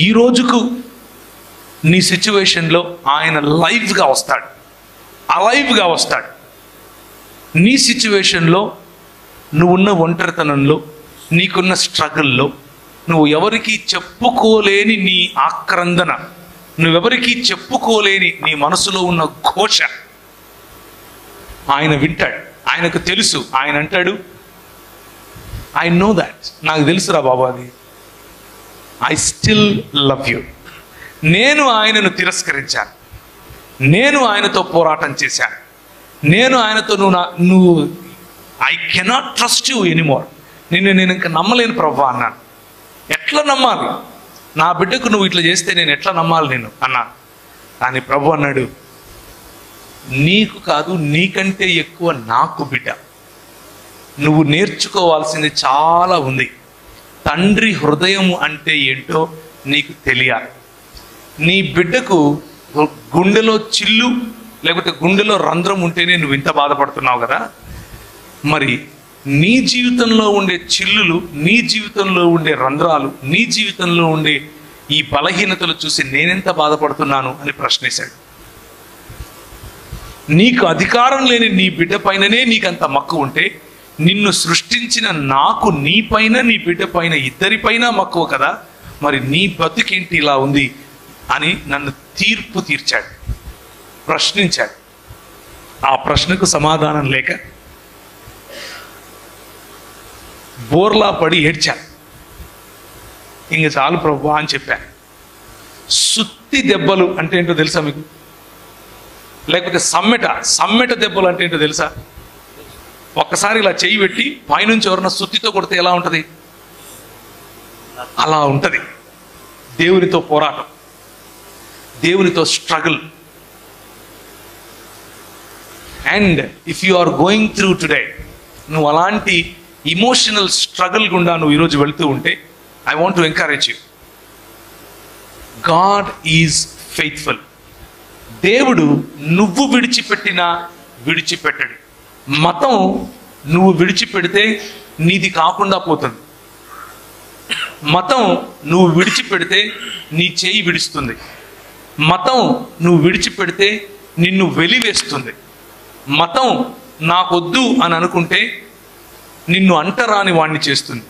ఈ రోజుకు నీ సిచ్యువేషన్లో ఆయన లైవ్గా వస్తాడు, అలైవ్గా వస్తాడు. నీ సిచ్యువేషన్లో, నువ్వున్న ఒంటరితనంలో, నీకున్న స్ట్రగుల్లో, నువ్వు ఎవరికి చెప్పుకోలేని నీ ఆక్రందన, నువ్వెవరికి చెప్పుకోలేని నీ మనసులో ఉన్న ఘోష ఆయన వింటాడు. ఆయనకు తెలుసు. ఆయన అంటాడు, ఐ నో దాట్, నాకు తెలుసురా బాబు అది, ఐ స్టిల్ లవ్ యూ. నేను ఆయనను తిరస్కరించాను, నేను ఆయనతో పోరాటం చేశాను, నేను ఆయనతో నువ్వు I cannot trust you anymore, నేను ఇంకా నమ్మలేను ప్రభు అన్నాను. ఎట్లా నమ్మాలి? నా బిడ్డకు నువ్వు ఇట్లా చేస్తే నేను ఎట్లా నమ్మాలి నేను అన్నాను. కానీ ప్రభు అన్నాడు, నీకు కాదు, నీకంటే ఎక్కువ నాకు బిడ్డ. నువ్వు నేర్చుకోవాల్సింది చాలా ఉంది. తండ్రి హృదయం అంటే ఏంటో నీకు తెలియాలి. నీ బిడ్డకు గుండెలో చిల్లు లేకపోతే గుండెలో రంధ్రం ఉంటేనే నువ్వు ఇంత బాధపడుతున్నావు కదా, మరి నీ జీవితంలో ఉండే చిల్లులు, నీ జీవితంలో ఉండే రంధ్రాలు, నీ జీవితంలో ఉండే ఈ బలహీనతలు చూసి నేనెంత బాధపడుతున్నాను అని ప్రశ్నించాడు. నీకు అధికారం లేని నీ బిడ్డ పైననే నీకంత మక్కువ ఉంటే, నిన్ను సృష్టించిన నాకు నీ పైన నీ బిడ్డ పైన ఇద్దరిపైన మక్కువ కదా, మరి నీ బతుకేంటి ఇలా ఉంది అని నన్ను తీర్పు తీర్చాడు, ప్రశ్నించాడు. ఆ ప్రశ్నకు సమాధానం లేక బోర్లా పడి ఏడ్చాను. ఇంక చాలు ప్రభు అని చెప్పాను. సుత్తి దెబ్బలు అంటే ఏంటో తెలుసా మీకు? లేకపోతే సమ్మెట దెబ్బలు అంటే ఏంటో తెలుసా? ఒక్కసారి ఇలా చెయ్యి పెట్టి పైనుంచి ఎవరన్నా సుత్తితో కొడితే ఎలా ఉంటుంది? అలా ఉంటుంది దేవునితో పోరాటం, దేవునితో struggle. And if you are going through today, నువ్వు అలాంటి ఇమోషనల్ స్ట్రగుల్ గుండా నువ్వు ఈరోజు వెళ్తూ ఉంటే, I want to encourage you. God is faithful. దేవుడు నువ్వు విడిచిపెట్టినా విడిచిపెట్టడు. మతం నువ్వు విడిచిపెడితే నీది కాకుండా పోతుంది. మతం నువ్వు విడిచిపెడితే నీ చేయి విడుస్తుంది. మతం నువ్వు విడిచిపెడితే నిన్ను వెలివేస్తుంది. మతం నాకొద్దు అని అనుకుంటే నిన్ను అంటరాని వాణ్ణి చేస్తుంది.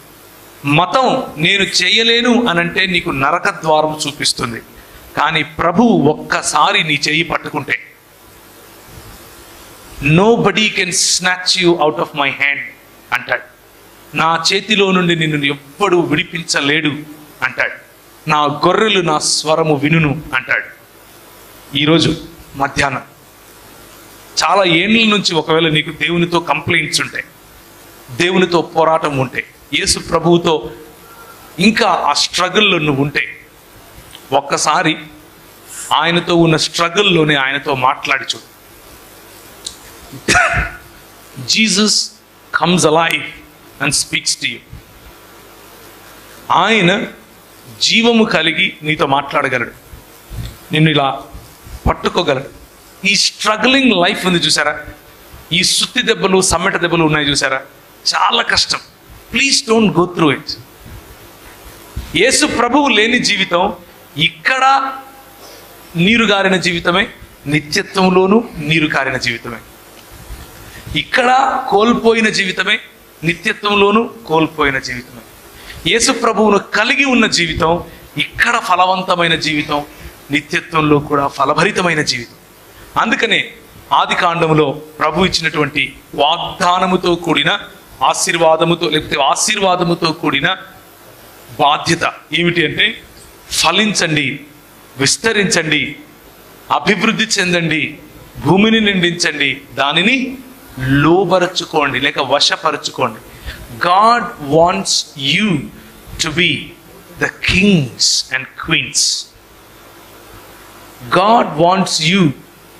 మతం నేను చేయలేను అనంటే నీకు నరక ద్వారం చూపిస్తుంది. కానీ ప్రభువు ఒక్కసారి నీ చేయి పట్టుకుంటే, nobody can snatch you out of my hand అంటాడు. నా చేతిలో నుండి నిన్ను ఎవ్వడూ విడిపించలేడు అంటాడు. నా గొర్రెలు నా స్వరము వినును అంటాడు. ఈరోజు మధ్యాహ్నం చాలా ఏండ్ల నుంచి ఒకవేళ నీకు దేవునితో కంప్లైంట్స్ ఉంటాయి, దేవునితో పోరాటం ఉంటే, యేసు ప్రభువుతో ఇంకా ఆ స్ట్రగుల్లో నువ్వు ఉంటే, ఒక్కసారి ఆయనతో ఉన్న స్ట్రగుల్లోనే ఆయనతో మాట్లాడి చూడు. Jesus comes alive and speaks to you. ఆయన జీవము కలిగి నీతో మాట్లాడగలడు, నిన్ను ఇలా పట్టుకోగలడు. ఈ స్ట్రగ్లింగ్ లైఫ్ ఉంది చూసారా, ఈ సుత్తి దెబ్బలు సమ్మెట దెబ్బలు ఉన్నాయి చూసారా, చాలా కష్టం. Please don't go through it. యేసు ప్రభువు లేని జీవితం ఇక్కడ నీరు గారిన జీవితమే, నిత్యత్వంలోనూ నీరు కారిన జీవితమే. ఇక్కడ కోల్పోయిన జీవితమే, నిత్యత్వంలోనూ కోల్పోయిన జీవితం. యేసు ప్రభువును కలిగి ఉన్న జీవితం ఇక్కడ ఫలవంతమైన జీవితం, నిత్యత్వంలో కూడా ఫలభరితమైన జీవితం. అందుకనే ఆది కాండములో ప్రభు ఇచ్చినటువంటి వాగ్దానముతో కూడిన ఆశీర్వాదముతో కూడిన బాధ్యత ఏమిటి అంటే, ఫలించండి, విస్తరించండి, అభివృద్ధి చెందండి, భూమిని నిండించండి, దానిని లోబరచుకోండి లేక వశపరచుకోండి. God wants you to be the kings and queens. God wants you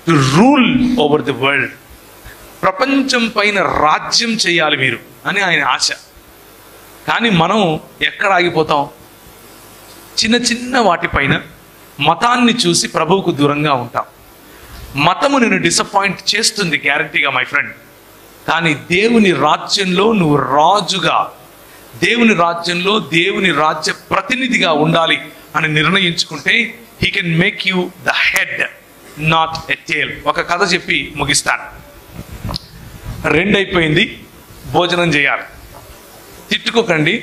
to rule over the world. ప్రపంచం పైన రాజ్యం చేయాలి మీరు అని ఆయన ఆశ. కానీ మనం ఎక్కడ ఆగిపోతాం? చిన్న చిన్న వాటిపైన మతాన్ని చూసి ప్రభువుకు దూరంగా ఉంటాం. మతము నిన్ను డిసప్పాయింట్ చేస్తుంది గ్యారంటీగా మై ఫ్రెండ్. కానీ దేవుని రాజ్యంలో నువ్వు రాజుగా, దేవుని రాజ్యంలో దేవుని రాజ్య ప్రతినిధిగా ఉండాలి అని నిర్ణయించుకుంటే he can make you the head, not a tail. ఒక కథ చెప్పి ముగిస్తాను. 2 అయిపోయింది, భోజనం చేయాలి. తిట్టుకోకండి,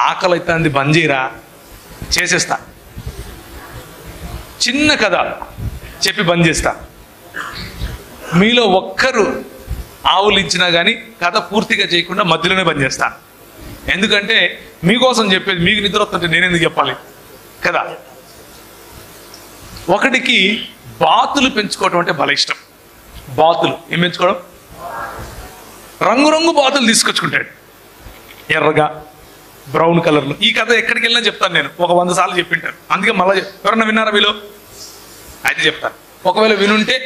ఆకలి అవుతుంది, బంద్ చేయరా, చేసేస్తా. చిన్న కథ చెప్పి బంద్ చేస్తా. మీలో ఒక్కరు ఆవులు ఇచ్చినా కానీ కథ పూర్తిగా చేయకుండా మధ్యలోనే బంద్ చేస్తాను. ఎందుకంటే మీకోసం చెప్పేది, మీకు నిద్ర వస్తుంటే నేనెందుకు చెప్పాలి కదా. ఒకటికి బాతులు పెంచుకోవటం అంటే భలే ఇష్టం. బాతులు ఏం పెంచుకోవడం? రంగురంగు బాతులు తీసుకొచ్చుకుంటాడు, ఎర్రగా, బ్రౌన్ కలర్లో. ఈ కథ ఎక్కడికి వెళ్ళినా చెప్తాను నేను, ఒక 100 సార్లు చెప్పింటాను. అందుకే మళ్ళీ ఎవరన్నా విన్నారా మీలో? అయితే చెప్తాను. ఒకవేళ వినుంటే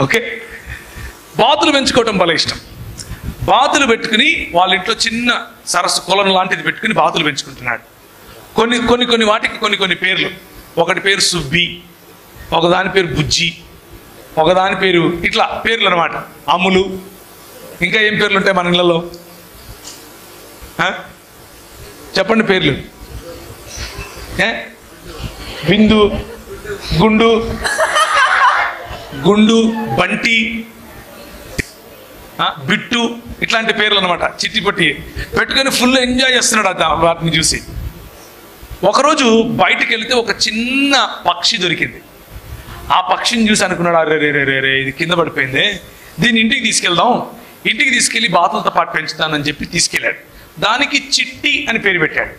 ఓకే. బాతులు పెంచుకోవటం భలే ఇష్టం. బాతులు పెట్టుకుని వాళ్ళ ఇంట్లో చిన్న సరస్సు కొలను లాంటిది పెట్టుకుని బాతులు పెంచుకుంటున్నాడు. కొన్ని వాటికి కొన్ని పేర్లు. ఒకటి పేరు సుబ్బి, ఒకదాని పేరు బుజ్జి, ఒకదాని పేరు ఇట్లా పేర్లు అనమాట. అమ్ములు, ఇంకా ఏం పేర్లు ఉంటాయి మన ఇళ్ళలో? చెప్పండి పేర్లు. బిందు, గుండు, బంటి, బిట్టు, ఇట్లాంటి పేర్లు అనమాట. చిట్టి పొట్టి పెట్టుకొని ఫుల్ ఎంజాయ్ చేస్తున్నాడు వాటిని చూసి. ఒకరోజు బయటికి వెళితే ఒక చిన్న పక్షి దొరికింది. ఆ పక్షిని చూసి అనుకున్నాడు, అరే ఇది కింద పడిపోయింది, దీన్ని ఇంటికి తీసుకెళ్దాం, ఇంటికి తీసుకెళ్లి బాతులతో పాటు పెంచుతానని చెప్పి తీసుకెళ్ళాడు. దానికి చిట్టి అని పేరు పెట్టాడు.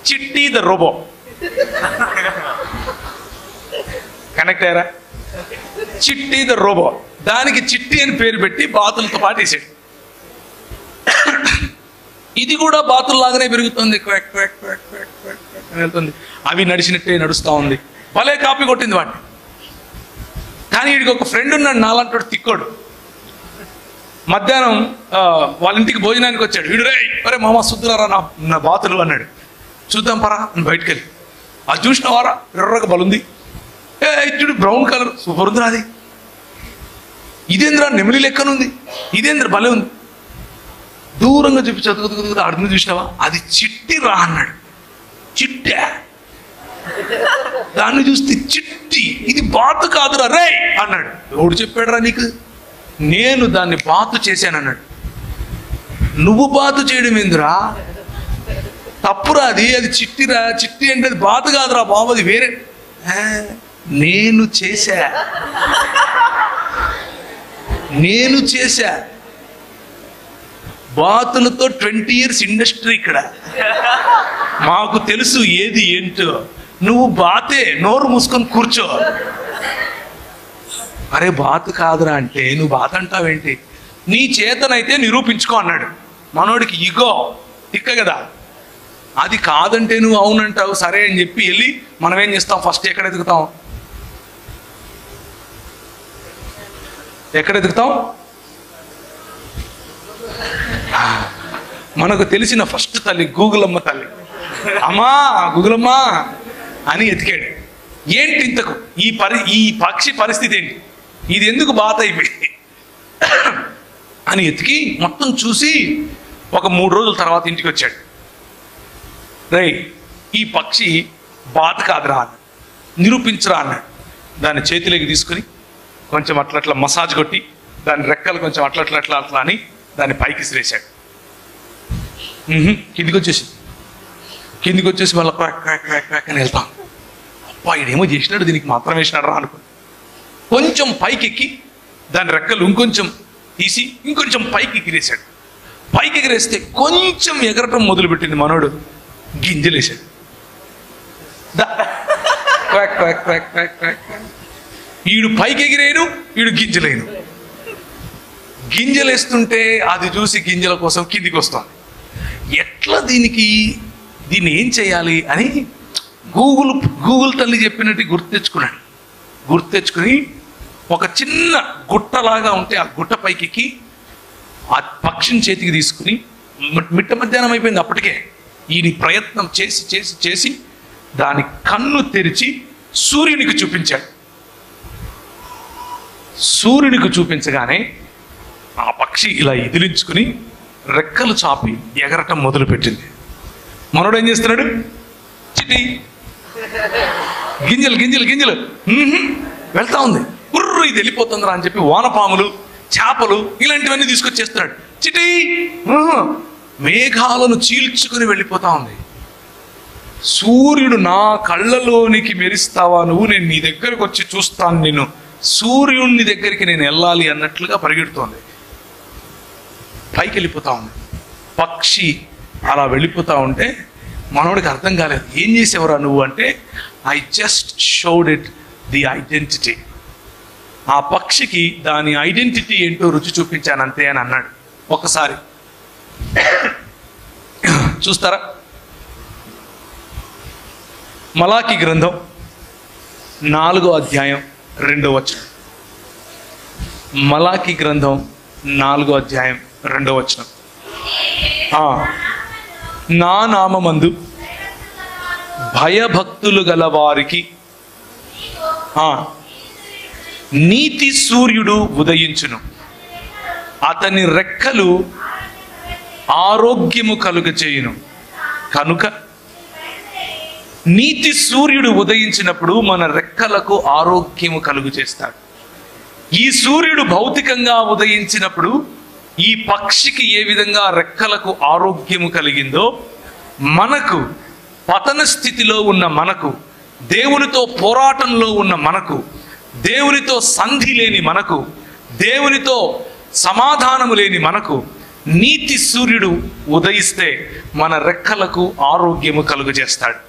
చిట్టి ద రోబో. కనెక్ట్ అయ్యారా? చిట్టి ద రోబో. దానికి చిట్టి అని పేరు పెట్టి బాతులతో పాటు వేసాడు. ఇది కూడా బాతుల్లాగానే పెరుగుతుంది, వెళ్తుంది. అవి నడిచినట్టే నడుస్తూ ఉంది. భలే కాపీ కొట్టింది వాడిని. కానీ వీడికి ఒక ఫ్రెండ్ ఉన్నాడు, నాలంటాడు తిక్కోడు. మధ్యాహ్నం వాళ్ళ ఇంటికి భోజనానికి వచ్చాడు. వీడు అరే మామ సుద్దులారా నా బాతులు అన్నాడు. చూద్దాం పరా అని బయటకు వెళ్ళి, అది చూసినవారా ఎర్రగా బలుంది, ఇటు బ్రౌన్ కలర్ సూపర్ ఉంది అది, ఇదేంద్రా నెమిలి లెక్కనుంది, ఇదేంద్ర భలే ఉంది. దూరంగా చెప్పి చదువుతుంది, అడుగుని చూసినావా, అది చిట్టి రా అన్నాడు. చిట్టా? దాన్ని చూస్తే చిట్టి, ఇది బాతు కాదురా రే అన్నాడు. ఎవడు చెప్పాడు రా నీకు? నేను దాన్ని బాతు చేశానన్నాడు. నువ్వు బాతు చేయడం ఏందిరా, తప్పురా, అది చిట్టిరా. చిట్టి అంటే అది బాతు కాదురా బాబు, అది వేరే. నేను చేశా. బాతులతో 20 years ఇండస్ట్రీ ఇక్కడ. మాకు తెలుసు ఏది ఏంటో. నువ్వు బాతే, నోరు మూసుకొని కూర్చో. అరే బాతు కాదురా అంటే నువ్వు బాత్ అంటావేంటి? నీ చేతనైతే నిరూపించుకో అన్నాడు. మనోడికి ఇగో తిక్క కదా, అది కాదంటే నువ్వు అవునంటావు. సరే అని చెప్పి వెళ్ళి మనం ఏం చేస్తాం, ఫస్ట్ ఎక్కడ ఎదుగుతాం? మనకు తెలిసిన ఫస్ట్ తల్లి గూగులమ్మ తల్లి. అమ్మా గూగులమ్మ అని ఎతికాడు. ఏంటి ఇంతకు ఈ పక్షి పరిస్థితి ఏంటి, ఇది ఎందుకు బాధ అయిపోయింది అని ఎతికి మొత్తం చూసి ఒక 3 రోజుల తర్వాత ఇంటికి వచ్చాడు. ఈ పక్షి బాధ కాదురా అన్న, నిరూపించరా అన్నాడు. దాన్ని చేతిలోకి తీసుకుని కొంచెం అట్లా మసాజ్ కొట్టి దాని రెక్కలు కొంచెం అట్లా అట్లా అట్లా అట్లా అని దాన్ని పైకి విసిరేశాడు. కిందికి వచ్చేసి మళ్ళీ క్వాక్ క్వాక్ క్వాక్ క్వాక్ అని వెళ్తాం. అబ్బా ఇడేమో చేసినాడు, దీనికి మాత్రం వేసినాడు రా అనుకో. కొంచెం పైకి ఎక్కి దాని రెక్కలు ఇంకొంచెం తీసి ఇంకొంచెం పైకి ఎగిరేశాడు. పైకి ఎగిరేస్తే కొంచెం ఎగరటం మొదలుపెట్టింది. మనోడు గింజలేశాడు. Quack quack quack quack quack. ఈడు పైకి ఎగిరేను, ఈడు గింజలేను. గింజలేస్తుంటే అది చూసి గింజల కోసం కిందికి వస్తాం. ఎట్లా దీన్ని ఏం చేయాలి అని గూగుల్ తల్లి చెప్పినట్టు గుర్తెచ్చుకుని ఒక చిన్న గుట్టలాగా ఉంటే ఆ గుట్ట పైకి ఆ పక్షిని చేతికి తీసుకుని, మిట్ట మధ్యాహ్నం అయిపోయింది అప్పటికే, ఈయన ప్రయత్నం చేసి చేసి చేసి దాని కన్ను తెరిచి సూర్యునికి చూపించాడు. సూర్యునికి చూపించగానే ఆ పక్షి ఇలా ఎదిలించుకుని రెక్కలు చాపి ఎగరటం మొదలుపెట్టింది. మనోడు ఏం చేస్తున్నాడు? చిటి గింజలు గింజలు గింజలు వెళ్తా ఉంది. బుర్రు ఇది వెళ్ళిపోతుందిరా అని చెప్పి వానపాములు, చేపలు ఇలాంటివన్నీ తీసుకొచ్చేస్తున్నాడు. చిటి మేఘాలను చీల్చుకుని వెళ్ళిపోతా ఉంది. సూర్యుడు నా కళ్ళలోనికి మెరిస్తావా నువ్వు, నేను నీ దగ్గరకు వచ్చి చూస్తాను, నేను సూర్యుడిని దగ్గరికి నేను వెళ్ళాలి అన్నట్లుగా పరిగెడుతోంది. పైకి వెళ్ళిపోతా ఉంది. పక్షి అలా వెళ్ళిపోతా ఉంటే మనోడికి అర్థం కాలేదు. ఏం చేసేవరా నువ్వు అంటే, I just showed it the identity. ఆ పక్షికి దాని ఐడెంటిటీ ఏంటో రుచి చూపించాను అంతే అని అన్నాడు. ఒకసారి చూస్తారా? మలాకి గ్రంథం 4వ అధ్యాయం 2వ వచనం. మలాకి గ్రంథం 4వ అధ్యాయం 2వ వచనం. నా నామమందు భయభక్తులు గల వారికి నీతి సూర్యుడు ఉదయించును, అతని రెక్కలు ఆరోగ్యము కలుగచేయును. కనుక నీతి సూర్యుడు ఉదయించినప్పుడు మన రెక్కలకు ఆరోగ్యము కలుగు చేస్తాడు. ఈ సూర్యుడు భౌతికంగా ఉదయించినప్పుడు ఈ పక్షికి ఏ విధంగా రెక్కలకు ఆరోగ్యము కలిగిందో, మనకు పతన స్థితిలో ఉన్న మనకు, దేవునితో పోరాటంలో ఉన్న మనకు, దేవునితో సంధి లేని మనకు, దేవునితో సమాధానము లేని మనకు నీతి సూర్యుడు ఉదయిస్తే మన రెక్కలకు ఆరోగ్యము కలుగు చేస్తాడు.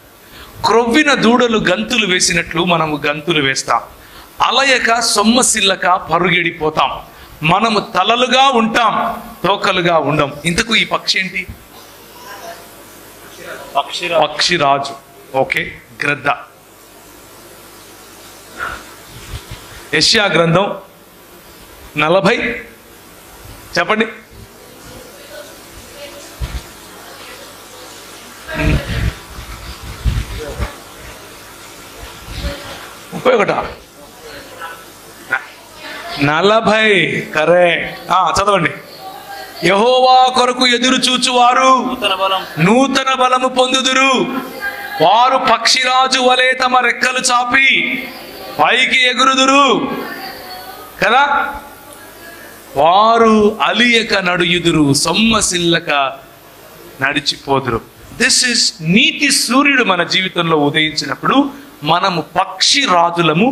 క్రొవ్విన దూడలు గంతులు వేసినట్లు మనము గంతులు వేస్తాం. అలయక సొమ్మసిల్లక పరుగెడిపోతాం. మనము తలలుగా ఉంటాం, తోకలుగా ఉండం. ఇంతకు ఈ పక్షి ఏంటి? పక్షిరాజు. ఓకే, గ్రద్ద. యెషయా గ్రంథం 40 చెప్పండి. ఒకట 40 కరెక్ట్. చదవండి. యెహోవా కొరకు ఎదురు చూచువారు నూతన బలము పొందుదురు. వారు పక్షిరాజు వలె తమ రెక్కలు చాపి పైకి ఎగురుదురు కదా. వారు అలియక నడుయుదురు, సొమ్మసిల్లక నడిచిపోదురు. దిస్ ఇస్ నీతి సూర్యుడు మన జీవితంలో ఉదయించినప్పుడు మనము పక్షి రాజులము,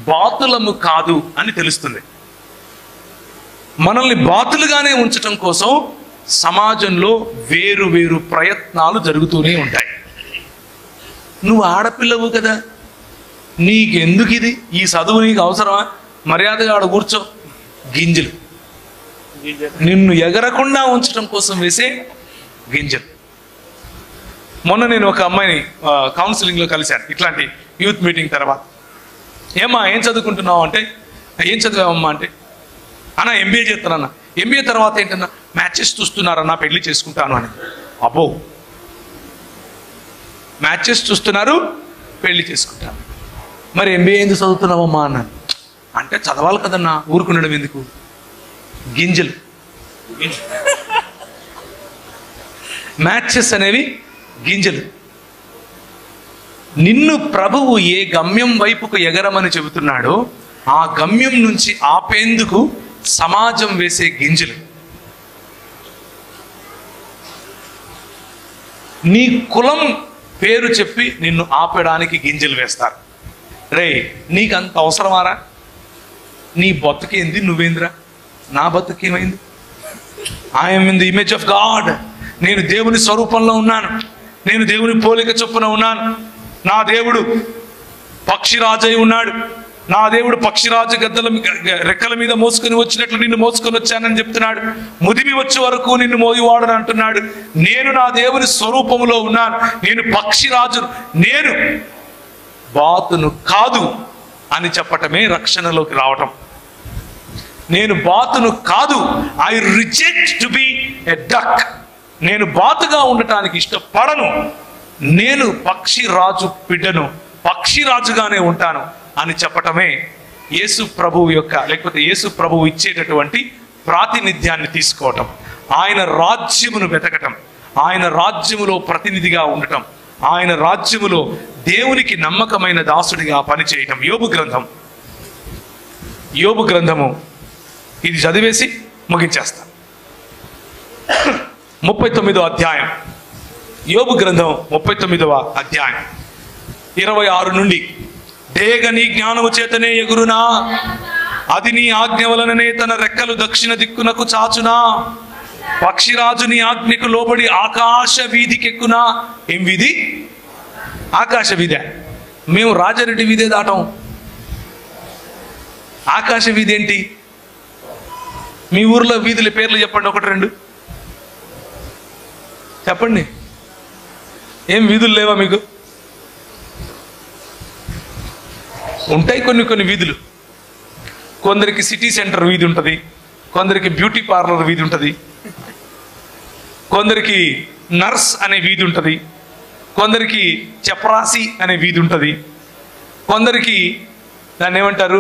బాతులము కాదు అని తెలుస్తుంది. మనల్ని బాతులుగానే ఉంచటం కోసం సమాజంలో వేరు వేరు ప్రయత్నాలు జరుగుతూనే ఉంటాయి. నువ్వు ఆడపిల్లవు కదా, నీకెందుకు ఇది, ఈ చదువు నీకు అవసరమా, మర్యాదగా ఆడ కూర్చో. గింజలు నిన్ను ఎగరకుండా ఉంచడం కోసం వేసే గింజలు. మొన్న నేను ఒక అమ్మాయిని కౌన్సిలింగ్లో కలిశాను, ఇట్లాంటి యూత్ మీటింగ్ తర్వాత. ఏమ్మా ఏం చదువుకుంటున్నావు అంటే, ఏం చదివామమ్మా అంటే, అన్నా ఎంబీఏ చేస్తానన్నా. ఎంబీఏ తర్వాత ఏంటన్నా, మ్యాచెస్ చూస్తున్నారన్నా, పెళ్లి చేసుకుంటాను అని. అబ్బో, మ్యాచెస్ చూస్తున్నారు, పెళ్లి చేసుకుంటాను. మరి ఎంబీఏ ఎందుకు చదువుతున్నావమ్మా అన్నాను. అంటే చదవాలి కదన్నా, ఊరుకునడం ఎందుకు. గింజలు, మ్యాచెస్ అనేవి గింజలు. నిన్ను ప్రభువు ఏ గమ్యం వైపుకు ఎగరమని చెబుతున్నాడో ఆ గమ్యం నుంచి ఆపేందుకు సమాజం వేసే గింజలు. నీ కులం పేరు చెప్పి నిన్ను ఆపడానికి గింజలు వేస్తారు. రే, నీకు అంత అవసరమారా? నీ బతుకేంది? నువ్వేందిరా? నా బతుకేమైంది? I'm in the image of God. నేను దేవుని స్వరూపంలో ఉన్నాను, నేను దేవుని పోలిక చొప్పున ఉన్నాను. నా దేవుడు పక్షిరాజై ఉన్నాడు. నా దేవుడు పక్షిరాజు రెక్కల మీద మోసుకొని వచ్చినట్లు నిన్ను మోసుకొని వచ్చానని చెప్తున్నాడు. ముదిమి వచ్చే వరకు నిన్ను మోగివాడని అంటున్నాడు. నేను నా దేవుని స్వరూపంలో ఉన్నాను, నేను పక్షిరాజు, నేను బాతును కాదు అని చెప్పటమే రక్షణలోకి రావటం. నేను బాతును కాదు, I reject to be a duck. నేను బాతుగా ఉండటానికి ఇష్టపడను, నేను పక్షిరాజు బిడ్డను, పక్షిరాజుగానే ఉంటాను అని చెప్పటమే యేసు ప్రభువు యొక్క, లేకపోతే యేసు ప్రభువు ఇచ్చేటటువంటి ప్రాతినిధ్యాన్ని తీసుకోవటం, ఆయన రాజ్యమును వెతకటం, ఆయన రాజ్యములో ప్రతినిధిగా ఉండటం, ఆయన రాజ్యములో దేవునికి నమ్మకమైన దాసుడిగా పనిచేయటం. యోబు గ్రంథము ఇది చదివేసి ముగించేస్తాం. 39వ అధ్యాయం, యోబు గ్రంథం 39వ అధ్యాయం 26 నుండి. డేగ నీ జ్ఞానము చేతనే ఎగురునా, అది నీ ఆజ్ఞ వలననే తన రెక్కలు దక్షిణ దిక్కునకు చాచునా. పక్షిరాజు నీ ఆజ్ఞకు లోబడి ఆకాశ వీధికెక్కునా. ఏం వీధి? ఆకాశ వీధి. మేము రాజారెడ్డి వీధే దాటం. ఆకాశ వీధి ఏంటి? మీ ఊర్లో వీధుల పేర్లు చెప్పండి, 1-2 చెప్పండి. ఏం వీధులు లేవా మీకు? ఉంటాయి కొన్ని వీధులు. కొందరికి సిటీ సెంటర్ వీధి ఉంటుంది, కొందరికి బ్యూటీ పార్లర్ వీధి ఉంటుంది, కొందరికి నర్స్ అనే వీధి ఉంటుంది, కొందరికి చపరాసి అనే వీధి ఉంటుంది, కొందరికి దాన్ని ఏమంటారు,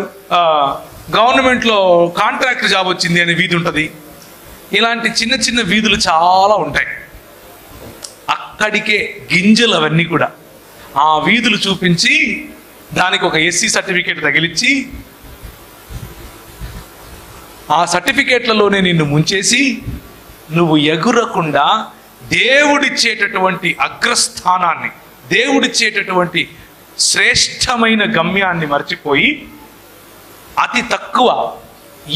గవర్నమెంట్లో కాంట్రాక్ట్ జాబ్ వచ్చింది అనే వీధి ఉంటుంది. ఇలాంటి చిన్న చిన్న వీధులు చాలా ఉంటాయి. అక్కడికే గింజలు అవన్నీ కూడా. ఆ వీధులు చూపించి దానికి ఒక ఎస్సీ సర్టిఫికేట్ తగిలిచ్చి ఆ సర్టిఫికేట్లలోనే నిన్ను ముంచేసి నువ్వు ఎగురకుండా దేవుడిచ్చేటటువంటి అగ్రస్థానాన్ని, దేవుడిచ్చేటటువంటి శ్రేష్టమైన గమ్యాన్ని మర్చిపోయి అతి తక్కువ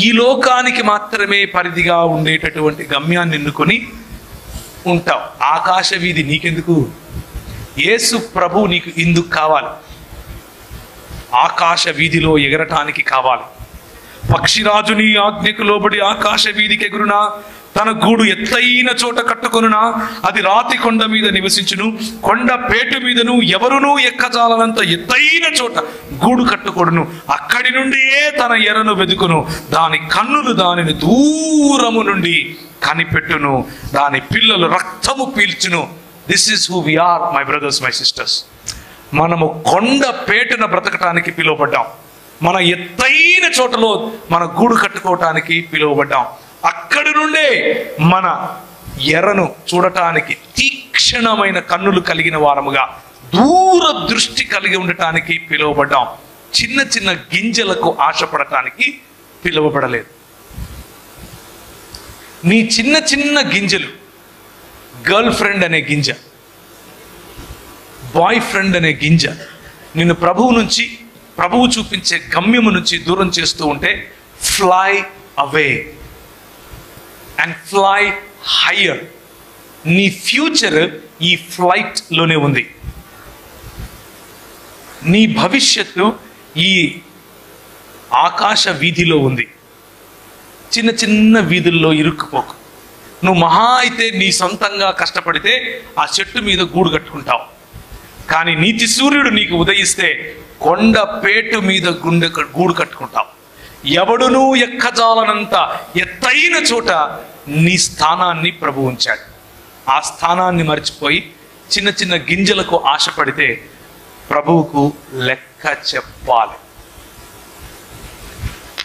ఈ లోకానికి మాత్రమే పరిధిగా ఉండేటటువంటి గమ్యాన్ని ఎన్నుకొని ఉంటావు. ఆకాశ వీధి నీకెందుకు? యేసు ప్రభు నీకు ఇందుకు కావాలి. ఆకాశ వీధిలో ఎగరటానికి కావాలి. పక్షిరాజు నీ ఆజ్ఞకు లోబడి ఆకాశ వీధికి ఎగురునా, తన గూడు ఎత్తైన చోట కట్టుకొనునా, అది రాతి కొండ మీద నివసించును, కొండ పేటు మీదను ఎవరునూ ఎక్కజాలనంత ఎత్తైన చోట గూడు కట్టుకొడును, అక్కడి నుండియే తన ఎరను వెదుకును, దాని కన్నులు దానిని దూరము నుండి కనిపెట్టును, దాని పిల్లలు రక్తము పీల్చును. This is who we are, my brothers, my sisters. మనము కొండ పేటున బ్రతకటానికి పిలువబడ్డాం. మన ఎత్తైన చోటలో మన గూడు కట్టుకోవటానికి పిలువబడ్డాం. అక్కడి నుండే మన ఎర్రను చూడటానికి తీక్షణమైన కన్నులు కలిగిన వారముగా, దూర దృష్టి కలిగి ఉండటానికి పిలువబడ్డాం. చిన్న చిన్న గింజలకు ఆశపడటానికి పిలువబడలేదు. నీ చిన్న చిన్న గింజలు, గర్ల్ ఫ్రెండ్ అనే గింజ, బాయ్ ఫ్రెండ్ అనే గింజ నిన్ను ప్రభువు చూపించే గమ్యము నుంచి దూరం చేస్తూ ఉంటే, fly away and fly higher. నీ ఫ్యూచర్ ఈ ఫ్లైట్ లోనే ఉంది. నీ భవిష్యత్తు ఈ ఆకాశ వీధిలో ఉంది. చిన్న చిన్న వీధుల్లో ఇరుక్కుపోకు. నువ్వు మహా అయితే నీ సొంతంగా కష్టపడితే ఆ చెట్టు మీద గూడు కట్టుకుంటావు. కానీ నీతి సూర్యుడు నీకు ఉదయిస్తే కొండ పేటు మీద గూడు కట్టుకుంటావు. ఎవడునూ ఎక్కజాలనంత ఎత్తైన చోట నీ స్థానాన్ని ప్రభు ఉంచాడు. ఆ స్థానాన్ని మర్చిపోయి చిన్న చిన్న గింజలకు ఆశపడితే ప్రభువుకు లెక్క చెప్పాలి.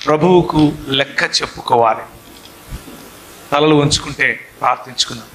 ప్రభువుకు లెక్క చెప్పుకోవాలి. తలలు వంచుకుంటే ప్రార్థించుకుందాం.